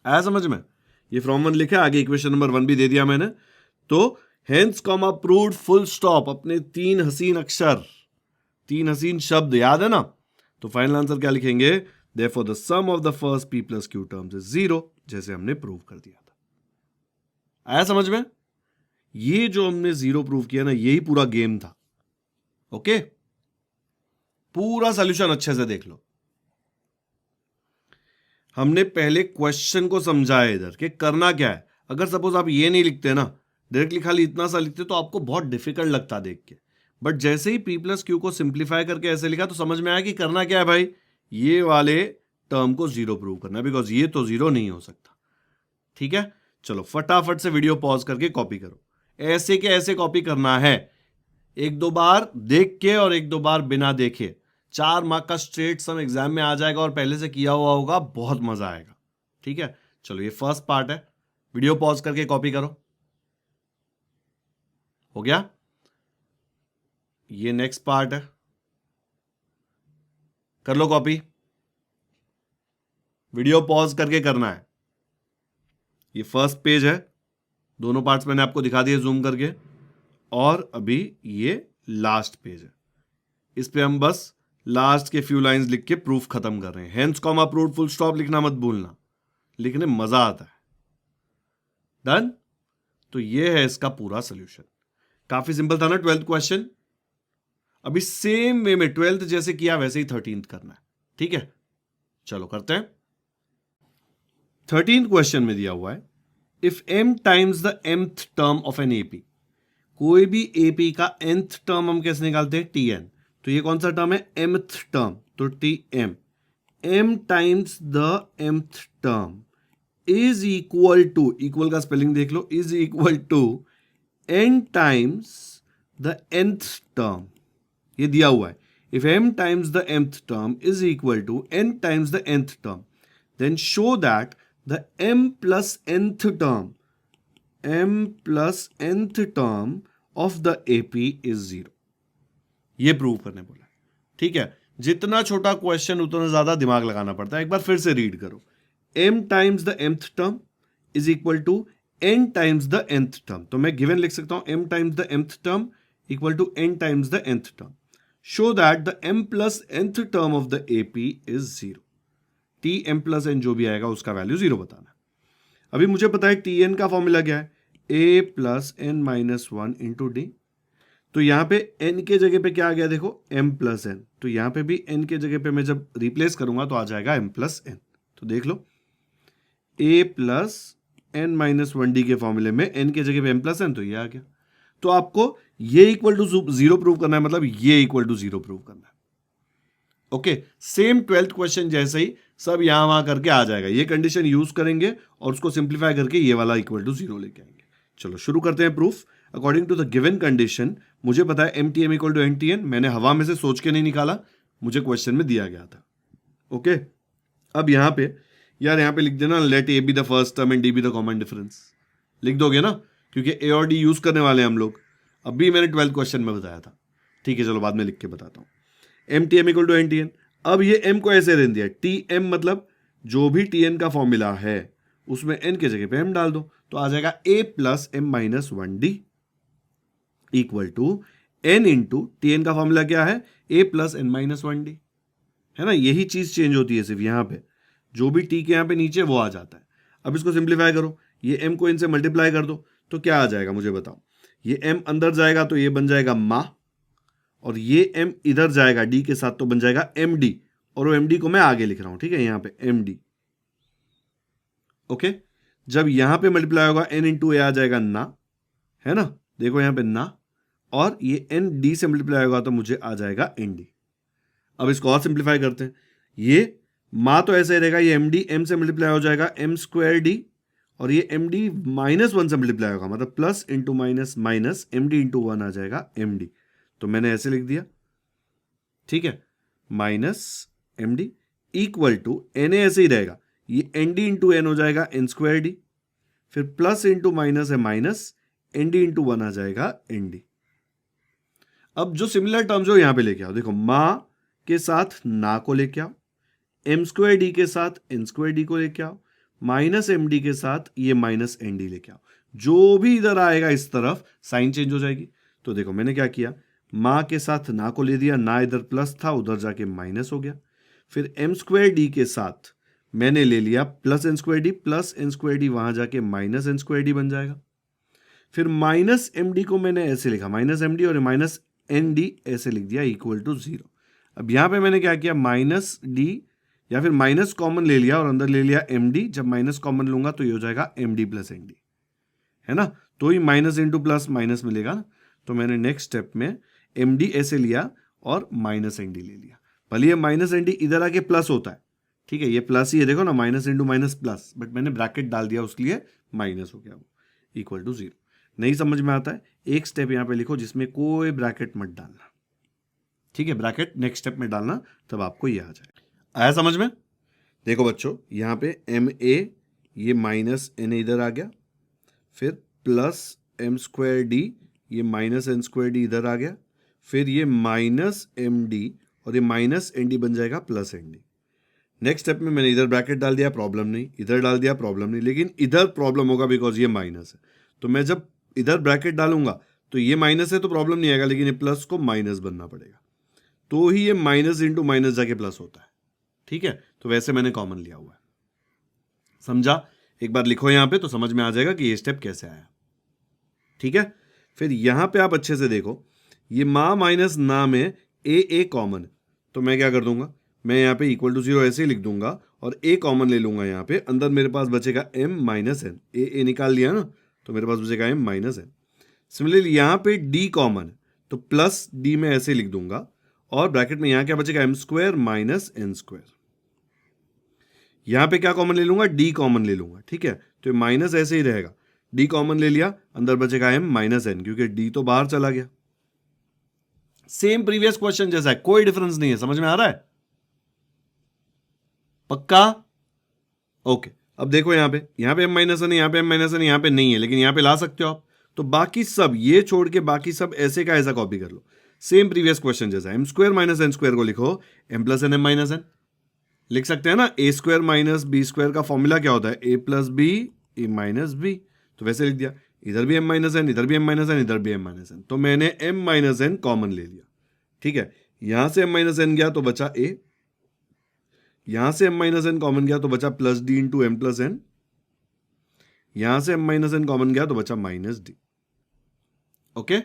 आया समझ में, ये फ्रॉम 1 लिखा है, आगे इक्वेशन नंबर 1 भी दे दिया मैंने, तो hence comma proved full stop, अपने 3 हसीन अक्षर, 3 हसीन शब्द याद है ना, तो फाइनल आंसर क्या लिखेंगे, therefore the sum of the first p plus q terms is zero, जैसे हमने प्रूव कर दिया था। आया समझ में, ये जो हमने जीरो प्रूव किया ना यही पूरा गेम था, ओके। पूरा सॉल्यूशन अच्छे से देख लो, हमने पहले क्वेश्चन को समझाया इधर कि करना क्या है। अगर सपोज आप ये नहीं लिखते ना, डायरेक्टली खाली इतना सा लिखते तो आपको बहुत डिफिकल्ट लगता देख के, बट जैसे ही p प्लस क्यू को सिंप्लीफाई करके ऐसे लिखा तो समझ में आया कि करना क्या है भाई, ये वाले टर्म को जीरो प्रूव करना है, बिकॉज ये तो जीरो नहीं हो सकता। ठीक है, चलो फटाफट से वीडियो पॉज करके कॉपी करो। ऐसे के ऐसे कॉपी करना है, एक दो बार देख के और एक दो बार बिना देखे। 4 मार्क का स्ट्रेट सम एग्जाम में आ जाएगा और पहले से किया हुआ होगा, बहुत मजा आएगा। ठीक है, चलो ये फर्स्ट पार्ट है, वीडियो पॉज करके कॉपी करो। हो गया? ये नेक्स्ट पार्ट है, कर लो कॉपी। वीडियो पॉज करके करना है। ये फर्स्ट पेज है, दोनों पार्ट्स मैंने आपको दिखा दिए जूम करके, और अभी ये लास्ट पेज है। इस पे हम बस लास्ट के फ्यू लाइंस लिख के प्रूफ खत्म कर रहे हैं। Hence comma proved full stop लिखना मत भूलना, लिखने में मजा आता है। डन? तो ये है इसका पूरा सोल्यूशन। काफी सिंपल था ना 12th क्वेश्चन। अभी सेम वे में 12th जैसे किया वैसे ही 13th करना है। ठीक है, चलो करते हैं। 13th क्वेश्चन में दिया हुआ है, if m times the mth term of an AP. कोई भी एपी का nth टर्म हम कैसे निकालते हैं? tn। तो ये कौन सा टर्म है? mth टर्म, तो tm। m times the mth term is equal to, equal का स्पेलिंग देख लो, is equal to n times the nth term. ये दिया हुआ है, if m times the mth term is equal to n times the nth term, then show that the m plus nth term of the AP is 0। ये prove करने बोला। ठीक है, जितना छोटा क्वेश्चन उतना ज्यादा दिमाग लगाना पड़ता है। एक बार फिर से रीड करो, m times the mth term is equal to n times the nth term. तो मैं गिवन लिख सकता हूं m times the mth term equal to n times the nth term. Show that the m plus nth term of the AP is 0। T m plus n जो भी आएगा उसका value 0 बताना है। अभी मुझे पता है टी एन का फॉर्मूला क्या है? A plus n minus 1 into d. तो यहां पे एन के जगह पे क्या आ गया? देखो एम प्लस एन। तो यहां पे भी एन के जगह पे मैं जब रिप्लेस करूंगा तो आ जाएगा एम प्लस एन। तो देख लो, a plus n minus 1 d के फॉर्मूले में एन के जगह पे एम प्लस एन, तो ये आ गया। तो आपको ये इक्वल टू 0 प्रूव करना है, मतलब ये इक्वल टू 0 प्रूव करना है। ओके, सेम 12th क्वेश्चन जैसे ही सब यहां वहां करके आ जाएगा। ये कंडीशन यूज करेंगे और उसको सिंप्लीफाई करके ये वाला इक्वल टू 0 लेके आएंगे। चलो शुरू करते हैं proof. According to the given condition मुझे पता है m t m equal to n t n. मैंने हवा में से सोच के नहीं निकाला, मुझे क्वेश्चन में दिया गया था। ओके, अब यहां पे यार यहां पे लिख देना, let a be the first term and d be the common difference. लिख दोगे ना, क्योंकि ए और डी यूज करने वाले हैं हम लोग। अभी मैंने 12th क्वेश्चन में बताया था। ठीक है, चलो बाद में लिख के बताता हूं। M t m equal to n t n. अब ये m को ऐसे रहने दिया, टी एम मतलब जो भी टी एन का फॉर्मूला है उसमें n के जगह पे m डाल दो, तो आ जाएगा a plus m minus 1d equal to n into t n का फॉर्मूला क्या है? a plus n minus 1d है ना। यही चीज चेंज होती है सिर्फ यहां पे, जो भी t के यहां पे नीचे वो आ जाता है। अब इसको सिंप्लीफाई करो, ये m को इनसे मल्टीप्लाई कर दो, तो क्या आ जाएगा मुझे बताओ? ये m अंदर जाएगा तो ये बन जाएगा माँ, और ये m इधर जाएगा d के साथ तो बन जाएगा md, और वो md को मैं आगे लिख रहा हूं। ठीक है, यहां पे md। ओके, जब यहां पे मल्टीप्लाई होगा n इंटू ए आ जाएगा ना, है ना। देखो यहां पे ना, और ये n d से मल्टीप्लाई होगा तो मुझे आ जाएगा nd। अब इसको और सिंप्लीफाई करते हैं। ये माँ तो ऐसे रहेगा, ये md m से मल्टीप्लाई हो जाएगा m स्क्वायर d, और ये md माइनस 1 से मल्टीप्लाई होगा, मतलब plus into minus minus md into 1 आ जाएगा md। तो मैंने ऐसे लिख दिया। ठीक है, minus md equal to na ऐसे ही रहेगा, ये nd इंटू n हो जाएगा n स्क्वायर डी, फिर प्लस इंटू माइनस है माइनस, nd इंटू 1 आ जाएगा nd। अब जो सिमिलर टर्म्स हो यहां पे लेके आओ। देखो माँ के साथ ना को लेके आओ, m स्क्वायर डी के साथ n स्क्वायर डी को लेके आओ, माइनस md के साथ ये माइनस nd लेके आओ। जो भी इधर आएगा इस तरफ साइन चेंज हो जाएगी। तो देखो मैंने क्या किया, माँ के साथ ना को ले दिया, ना इधर प्लस था उधर जाके माइनस हो गया। फिर m स्क्वायर डी के साथ मैंने ले लिया plus n square D, plus n square D वहां जाके माइनस n स्क्वायर डी बन जाएगा। फिर माइनस md को मैंने ऐसे लिखा, माइनस md, और माइनस nd ऐसे लिख दिया इक्वल टू 0। अब यहां पे मैंने क्या किया, माइनस d या फिर माइनस कॉमन ले लिया और अंदर ले लिया md। जब माइनस कॉमन लूंगा तो ये हो जाएगा md प्लस nd, है ना। तो ही माइनस इंटू प्लस माइनस मिलेगा ना। तो मैंने नेक्स्ट स्टेप में md ऐसे लिया और माइनस nd ले लिया। भले ये माइनस nd इधर आके प्लस होता है, ठीक है, ये प्लस ही है, देखो ना, minus into minus plus, but मैंने ब्रैकेट डाल दिया उसके लिए माइनस हो गया वो, इक्वल टू 0। नहीं समझ में आता है, एक स्टेप यहाँ पे लिखो जिसमें कोई ब्रैकेट मत डालना, ठीक है, ब्रैकेट नेक्स्ट स्टेप में डालना, तब आपको ये आ जाए। आया समझ में? देखो बच्चों, यहाँ पे एम ए, ये माइनस एन इधर आ गया, फिर प्लस एम स्क्वायर डी, ये माइनस एन स्क्वायर डी इधर आ गया, फिर ये माइनस एम डी और ये माइनस एन डी बन जाएगा plus n d. Next step में मैंने इधर ब्रैकेट डाल दिया, प्रॉब्लम नहीं, इधर डाल दिया, प्रॉब्लम नहीं, लेकिन इधर प्रॉब्लम होगा बिकॉज ये माइनस है। तो मैं जब इधर ब्रैकेट डालूंगा तो ये माइनस है तो प्रॉब्लम नहीं आएगा, लेकिन ये प्लस को माइनस बनना पड़ेगा, तो ही ये माइनस इंटू माइनस जाके प्लस होता है, ठीक है। तो वैसे मैंने कॉमन लिया हुआ है, समझा? एक बार लिखो यहां पे तो समझ में आ जाएगा कि ये स्टेप कैसे आया, ठीक है। फिर यहां पे आप अच्छे से देखो, ये मां माइनस ना में ए कॉमन, तो मैं क्या कर दूंगा, मैं यहाँ पे इक्वल टू 0 ऐसे ही लिख दूंगा और ए कॉमन ले लूंगा, यहाँ पे अंदर मेरे पास बचेगा m माइनस एन, ए निकाल लिया ना, तो मेरे पास बचेगा m माइनस एन। सिमिलरली यहाँ पे d कॉमन, तो प्लस d में ऐसे लिख दूंगा, और ब्रैकेट में यहाँ क्या बचेगा, m square minus n square. यहाँ पे क्या कॉमन ले लूंगा, d कॉमन ले लूंगा, ठीक है, तो माइनस ऐसे ही रहेगा, d कॉमन ले लिया, अंदर बचेगा m माइनस एन, क्योंकि d तो बाहर चला गया। सेम प्रीवियस क्वेश्चन जैसा है, कोई डिफरेंस नहीं है, समझ में आ रहा है? पक्का? ओके, अब देखो यहाँ पे m माइनस एन, यहाँ पे m माइनस एन, यहाँ पे नहीं है, लेकिन यहाँ पे ला सकते हो आप, तो बाकी सब ये छोड़ के बाकी सब ऐसे का ऐसा कॉपी कर लो, सेम प्रीवियस क्वेश्चन जैसा। m square minus n square को लिखो m plus n m minus n, लिख सकते हैं ना, a square minus b square का फॉर्मूला क्या होता है, a plus b a minus b, तो वैसे लिख दिया, इधर भी m माइनस एन, इधर भी m माइनस एन, इधर भी m माइनस एन, तो मैंने m माइनस एन कॉमन ले लिया, ठीक है। यहां से m माइनस एन गया तो बचा a, यहां से m माइनस एन कॉमन गया तो बचा plus d into m plus n, यहां से m माइनस एन कॉमन गया तो बचा माइनस डी। ओके,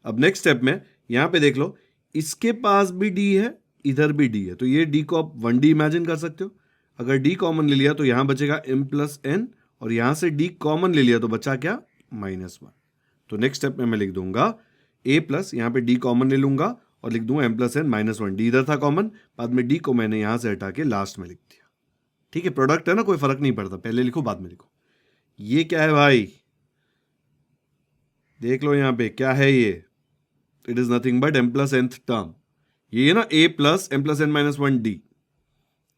अब नेक्स्ट स्टेप में यहां पे देख लो, इसके पास भी d है, इधर भी d है, तो ये d को आप 1d इमेजिन कर सकते हो। अगर d कॉमन ले लिया तो यहां बचेगा m प्लस एन, और यहां से d कॉमन ले लिया तो बचा क्या, माइनस 1। तो नेक्स्ट स्टेप में मैं लिख दूंगा a प्लस, यहां पे d कॉमन ले लूंगा और लिख दूंगा m plus n minus 1, d इधर था कॉमन, बाद में d को मैंने यहां से हटा के लास्ट में लिख दिया, ठीक है। प्रोडक्ट है ना, कोई फर्क नहीं पड़ता, पहले लिखो बाद में लिखो। ये क्या है भाई, देख लो यहां पे क्या है ये, it is nothing but m plus nth term, ये है ना a plus m plus n minus 1 d,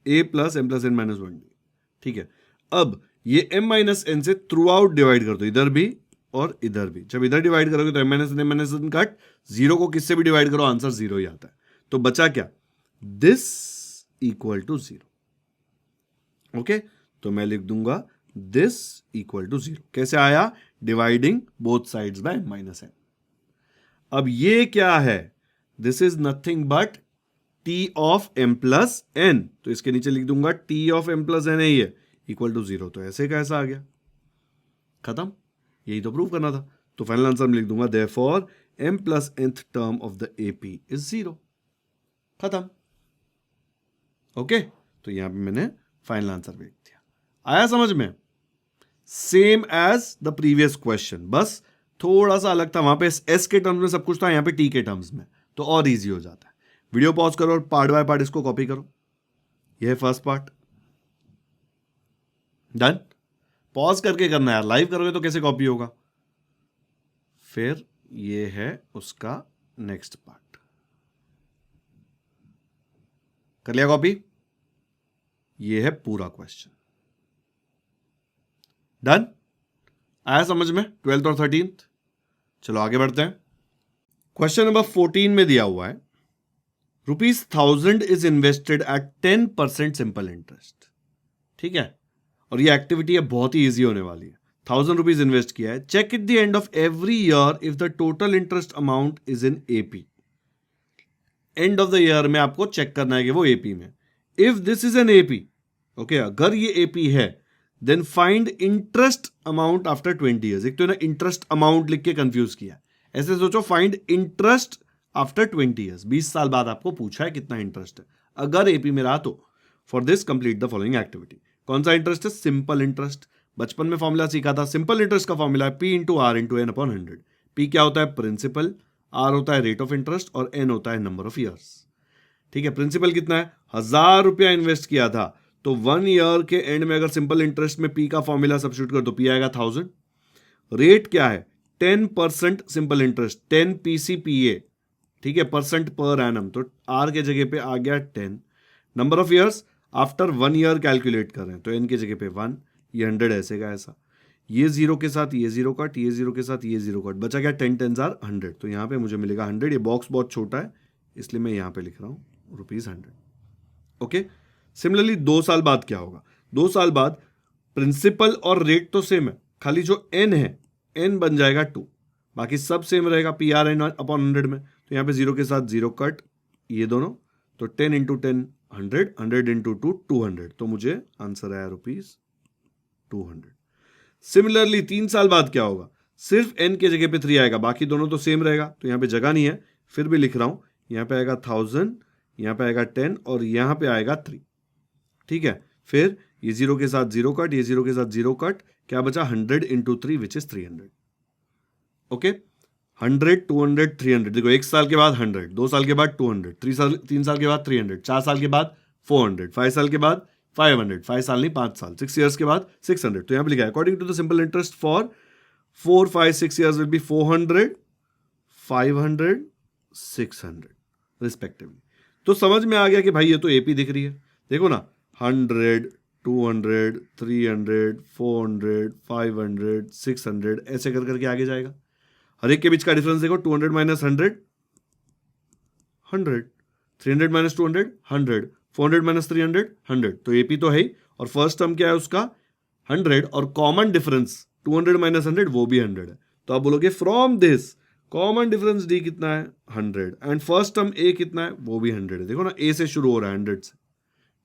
a plus m plus n minus 1 d, ठीक है। अब ये m माइनस एन से थ्रू आउट डिवाइड कर दो, इधर भी और इधर भी। जब इधर डिवाइड करोगे तो m minus n cut, zero को किससे भी डिवाइड करो आंसर जीरो ही आता है, तो बचा क्या, दिस इक्वल टू 0। ओके, तो मैं लिख दूंगा दिस इक्वल टू 0। कैसे आया, dividing both sides by m minus n. अब ये क्या है, this is nothing but t of m plus n, तो इसके नीचे लिख दूंगा t of m plus n है ये, इक्वल टू 0। तो ऐसे कैसा आ गया, खत्म, यही तो प्रूव करना था। तो फाइनल आंसर में लिख दूंगा therefore m plus nth term of the AP is 0, खत्म। ओके, तो यहां पे मैंने फाइनल आंसर लिख दिया। आया समझ में? Same as the previous question, बस थोड़ा सा अलग था, वहां पे s के टर्म्स में सब कुछ था, यहां पे t के टर्म्स में, तो और इजी हो जाता है। वीडियो पॉज करो और पार्ट बाय पार्ट इसको कॉपी करो। यह है फर्स्ट पार्ट, डन। पॉज करके करना यार, लाइव करोगे तो कैसे कॉपी होगा। फिर ये है उसका नेक्स्ट पार्ट, कर लिया कॉपी, ये है पूरा क्वेश्चन, डन। आया समझ में 12th और 13th? चलो आगे बढ़ते हैं। क्वेश्चन नंबर 14 में दिया हुआ है, ₹1000 is invested at 10% simple interest, ठीक है, और ये एक्टिविटी है बहुत ही इजी होने वाली है। ₹1000 इन्वेस्ट किया है, check it the end of every year if the total interest amount is in AP। End of the year में आपको चेक करना है कि वो AP में, if this is an AP, okay, अगर ये AP है, then find interest amount after 20 years. एक तो ना इंटरेस्ट अमाउंट लिख के कंफ्यूज किया, ऐसे सोचो फाइंड इंटरेस्ट आफ्टर 20 ईयर्स, 20 साल बाद आपको पूछा है कितना इंटरेस्ट है, अगर AP में रहा तो। For this complete the following activity. कौन सा इंटरेस्ट है, सिंपल इंटरेस्ट। बचपन में फॉर्मूला सीखा था, सिंपल इंटरेस्ट का फॉर्मूला है P into R into N upon 100। P क्या होता है, प्रिंसिपल, R होता है रेट ऑफ इंटरेस्ट और N होता है नंबर ऑफ ईयर्स, ठीक है। प्रिंसिपल कितना है, ₹1000 इन्वेस्ट किया था, तो 1 ईयर के एंड में अगर सिंपल इंटरेस्ट में पी का फॉर्मूला सब्स्टिट्यूट कर तो पी आएगा 1000। रेट क्या है 10% सिंपल इंटरेस्ट 10 PCPA, ठीक है, परसेंट पर एनम, तो आर के जगह पे आ गया 10। Number of years after 1 year calculate कर रहे हैं तो एन के जगह पे 1, ये 100 ऐसे का ऐसा, ये जीरो के साथ ये जीरो कट, ये जीरो के साथ ये जीरो कट, बचा क्या 10 10 आर 100, तो यहाँ पे मुझे मिलेगा 100। ये बॉक्स बहुत छोटा है इसलिए मैं यहाँ पे लिख रहा हूँ ₹100। ओके, सिमिलरली 2 साल बाद क्या होगा, 2 साल बाद प्रिंसिपल और रेट तो सेम है, खाली जो एन है एन बन जाएगा 2, बाकी सब सेम रहेगा PRN अपॉन 100 में, तो यहाँ पे जीरो के साथ जीरो कट, ये दोनों, तो 10 इंटू 10 100, 100 इंटू 2 200, तो मुझे आंसर आया ₹200। सिमिलरली 3 साल बाद क्या होगा, सिर्फ n के जगह पे 3 आएगा, बाकी दोनों तो सेम रहेगा, तो यहाँ पे जगह नहीं है, फिर भी लिख रहा हूं, यहाँ पे आएगा 1000, यहाँ पे आएगा 10 और यहाँ पे आएगा 3, ठीक है। फिर ये जीरो के साथ जीरो कट, ये जीरो के साथ जीरो कट, क्या बचा 100 इंटू 3 विच इज 300। ओके, 100 200 300, देखो 1 साल के बाद 100, 2 साल के बाद 200, 3 साल के बाद 300, 4 साल के बाद 400, 5 साल के बाद 500, 5 साल नहीं 5 साल, 6 ईयर्स के बाद 600, तो यहाँ पे लिखा है according to the simple interest for 4 5 6 years will be 400 500 600 respectively. तो समझ में आ गया कि भाई ये तो एपी दिख रही है, देखो ना 100 200 300 400 500 600 ऐसे कर करके आगे जाएगा, हर एक के बीच का डिफरेंस देखो, 200 माइनस 100 100, 300 माइनस 200 100, 400 माइनस 300 100, तो एपी तो है ही, और फर्स्ट टर्म क्या है उसका 100, और कॉमन डिफरेंस 200 माइनस 100 वो भी 100 है, तो आप बोलोगे from this common difference D कितना है 100 एंड फर्स्ट टर्म ए कितना है वो भी 100 है, देखो ना ए से शुरू हो रहा है 100 से,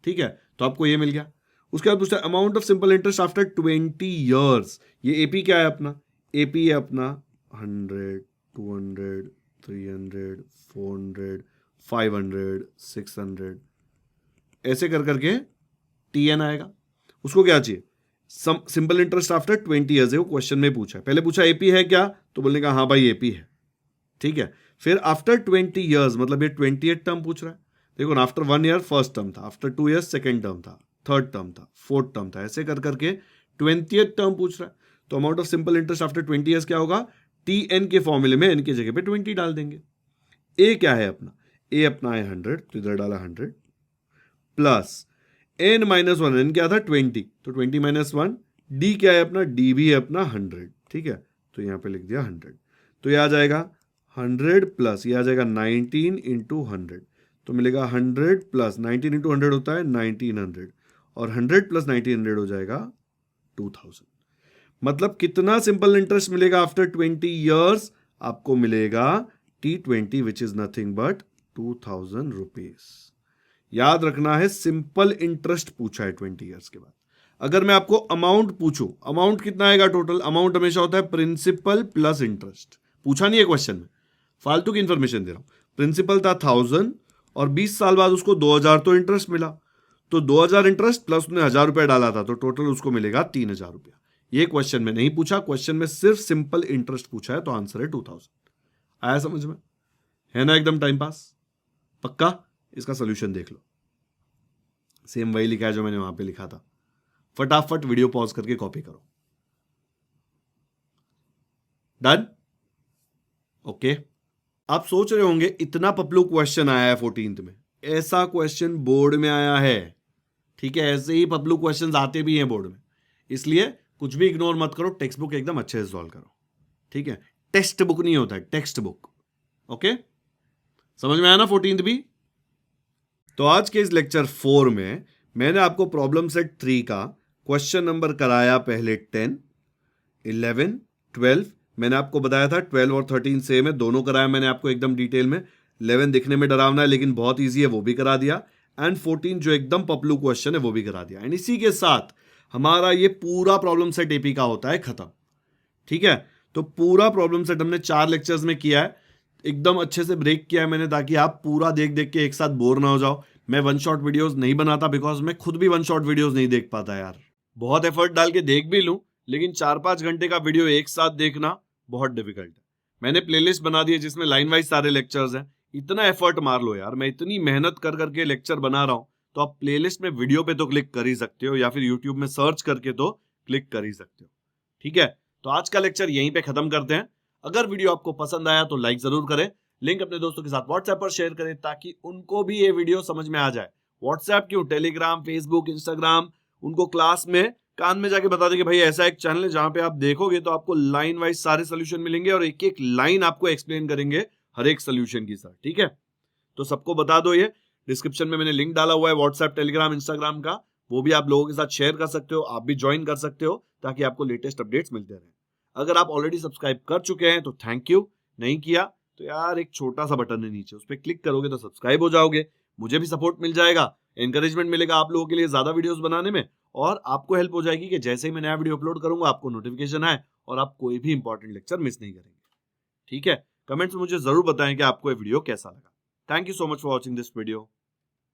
ठीक है, तो आपको ये मिल गया। उसके बाद पूछता है amount of simple interest after 20 years, ये एपी क्या है अपना, एपी है अपना 100 200 300 400 500 600 ऐसे कर करके TN आएगा। उसको क्या चाहिए, सिंपल इंटरेस्ट आफ्टर 20 ईयर्स है, वो क्वेश्चन में पूछा है, पहले पूछा एपी है क्या, तो बोलने का हाँ भाई एपी है, ठीक है। फिर आफ्टर 20 ईयर्स मतलब ये 28 टर्म पूछ रहा है, देखो ना आफ्टर 1 ईयर फर्स्ट टर्म था, आफ्टर 2 ईयर्स सेकेंड टर्म था, थर्ड टर्म था, फोर्थ टर्म था, ऐसे कर करके 20th टर्म पूछ रहा है, तो amount of simple interest after 20 years क्या होगा, TN के फॉर्मूले में n के जगह पे 20 डाल देंगे। ए क्या है अपना, ए अपना है 100, तो इधर डाला 100 प्लस n माइनस 1, n क्या था 20, तो 20 माइनस 1, डी क्या है अपना, डी भी है अपना 100, ठीक है, तो यहाँ पे लिख दिया 100, तो ये आ जाएगा 100 प्लस ये आ जाएगा 19 इंटू 100, तो मिलेगा 100 प्लस 19 इंटू 100 होता है 1900, और 100 प्लस 1900 हो जाएगा 2000। मतलब कितना सिंपल इंटरेस्ट मिलेगा आफ्टर 20 ईयर्स, आपको मिलेगा T20 which is nothing but 2000 rupees. याद रखना है सिंपल इंटरेस्ट पूछा है 20 ईयर्स के बाद। अगर मैं आपको अमाउंट पूछूं, अमाउंट कितना आएगा टोटल, अमाउंट हमेशा होता है प्रिंसिपल प्लस इंटरेस्ट, पूछा नहीं है क्वेश्चन में, फालतू की इंफॉर्मेशन दे रहा हूं। प्रिंसिपल था 1000 और 20 साल बाद उसको 2000 तो इंटरेस्ट मिला, तो 2000 इंटरेस्ट प्लस उसने 1000 रुपया डाला था, तो टोटल उसको मिलेगा 3000 रुपया। ये क्वेश्चन में नहीं पूछा, क्वेश्चन में सिर्फ सिंपल इंटरेस्ट पूछा है, तो आंसर है 2000। आया समझ में, है ना एकदम टाइम पास, पक्का। इसका सोल्यूशन देख लो, सेम वही लिखा है जो मैंने वहां पे लिखा था, फटाफट वीडियो पॉज करके कॉपी करो। Done, okay. आप सोच रहे होंगे इतना पपलू क्वेश्चन आया है 14th में, ऐसा क्वेश्चन बोर्ड में आया है, ठीक है, ऐसे ही पपलू क्वेश्चन आते भी हैं बोर्ड में, इसलिए कुछ भी इग्नोर मत करो, टेक्स्ट बुक एकदम अच्छे से सॉल्व करो, ठीक है। टेक्स्ट बुक नहीं होता है, टेक्स्ट बुक, ओके। समझ में आया ना 14th भी। तो आज के इस लेक्चर 4 में मैंने आपको प्रॉब्लम सेट 3 का क्वेश्चन नंबर कराया पहले 10, 11, 12, मैंने आपको बताया था 12 और 13 सेम है, दोनों कराया मैंने आपको एकदम डिटेल में। 11 दिखने में डरावना है लेकिन बहुत ईजी है, वो भी करा दिया, एंड 14 जो एकदम पपलू क्वेश्चन है वो भी करा दिया। एंड इसी के साथ हमारा ये पूरा प्रॉब्लम सेट एपी का होता है खत्म, ठीक है। तो पूरा प्रॉब्लम सेट हमने 4 लेक्चर्स में किया है, एकदम अच्छे से ब्रेक किया है मैंने, ताकि आप पूरा देख देख के एक साथ बोर ना हो जाओ। मैं वन शॉट वीडियोस नहीं बनाता, बिकॉज मैं खुद भी वन शॉट वीडियोस नहीं देख पाता यार, बहुत एफर्ट डाल के देख भी लूं, लेकिन 4-5 घंटे का वीडियो एक साथ देखना बहुत डिफिकल्ट है। मैंने प्लेलिस्ट बना दी है जिसमें लाइन वाइज सारे लेक्चर्स हैं, इतना एफर्ट मार लो यार, मैं इतनी मेहनत कर करके लेक्चर बना रहा हूं, तो आप प्लेलिस्ट में वीडियो पे तो क्लिक कर ही सकते हो या फिर यूट्यूब में सर्च करके तो क्लिक कर ही सकते हो। ठीक है, तो आज का लेक्चर यहीं पे खत्म करते हैं। अगर वीडियो आपको पसंद आया तो लाइक जरूर करें, लिंक अपने दोस्तों के साथ व्हाट्सएप पर शेयर करें ताकि उनको भी ये वीडियो समझ में आ जाए। व्हाट्सएप क्यों, टेलीग्राम, फेसबुक, इंस्टाग्राम, उनको क्लास में कान में जाके बता दे कि भाई ऐसा एक चैनल है जहां पे आप देखोगे तो आपको लाइन वाइज सारे सोल्यूशन मिलेंगे और एक एक लाइन आपको एक्सप्लेन करेंगे हर एक सोल्यूशन की सर। ठीक है, तो सबको बता दो, ये डिस्क्रिप्शन में मैंने लिंक डाला हुआ है व्हाट्सएप, टेलीग्राम, इंस्टाग्राम का, वो भी आप लोगों के साथ शेयर कर सकते हो, आप भी ज्वाइन कर सकते हो ताकि आपको लेटेस्ट अपडेट्स मिलते रहे। अगर आप ऑलरेडी सब्सक्राइब कर चुके हैं तो थैंक यू, नहीं किया तो यार एक छोटा सा बटन है नीचे, उस पर क्लिक करोगे तो सब्सक्राइब हो जाओगे, मुझे भी सपोर्ट मिल जाएगा, एनकरेजमेंट मिलेगा आप लोगों के लिए ज्यादा वीडियोस बनाने में, और आपको हेल्प हो जाएगी कि जैसे ही मैं नया वीडियो अपलोड करूंगा आपको नोटिफिकेशन आए और आप कोई भी इंपॉर्टेंट लेक्चर मिस नहीं करेंगे। ठीक है, कमेंट्स में मुझे जरूर बताएं कि आपको ये वीडियो कैसा लगा। Thank you so much for watching this video.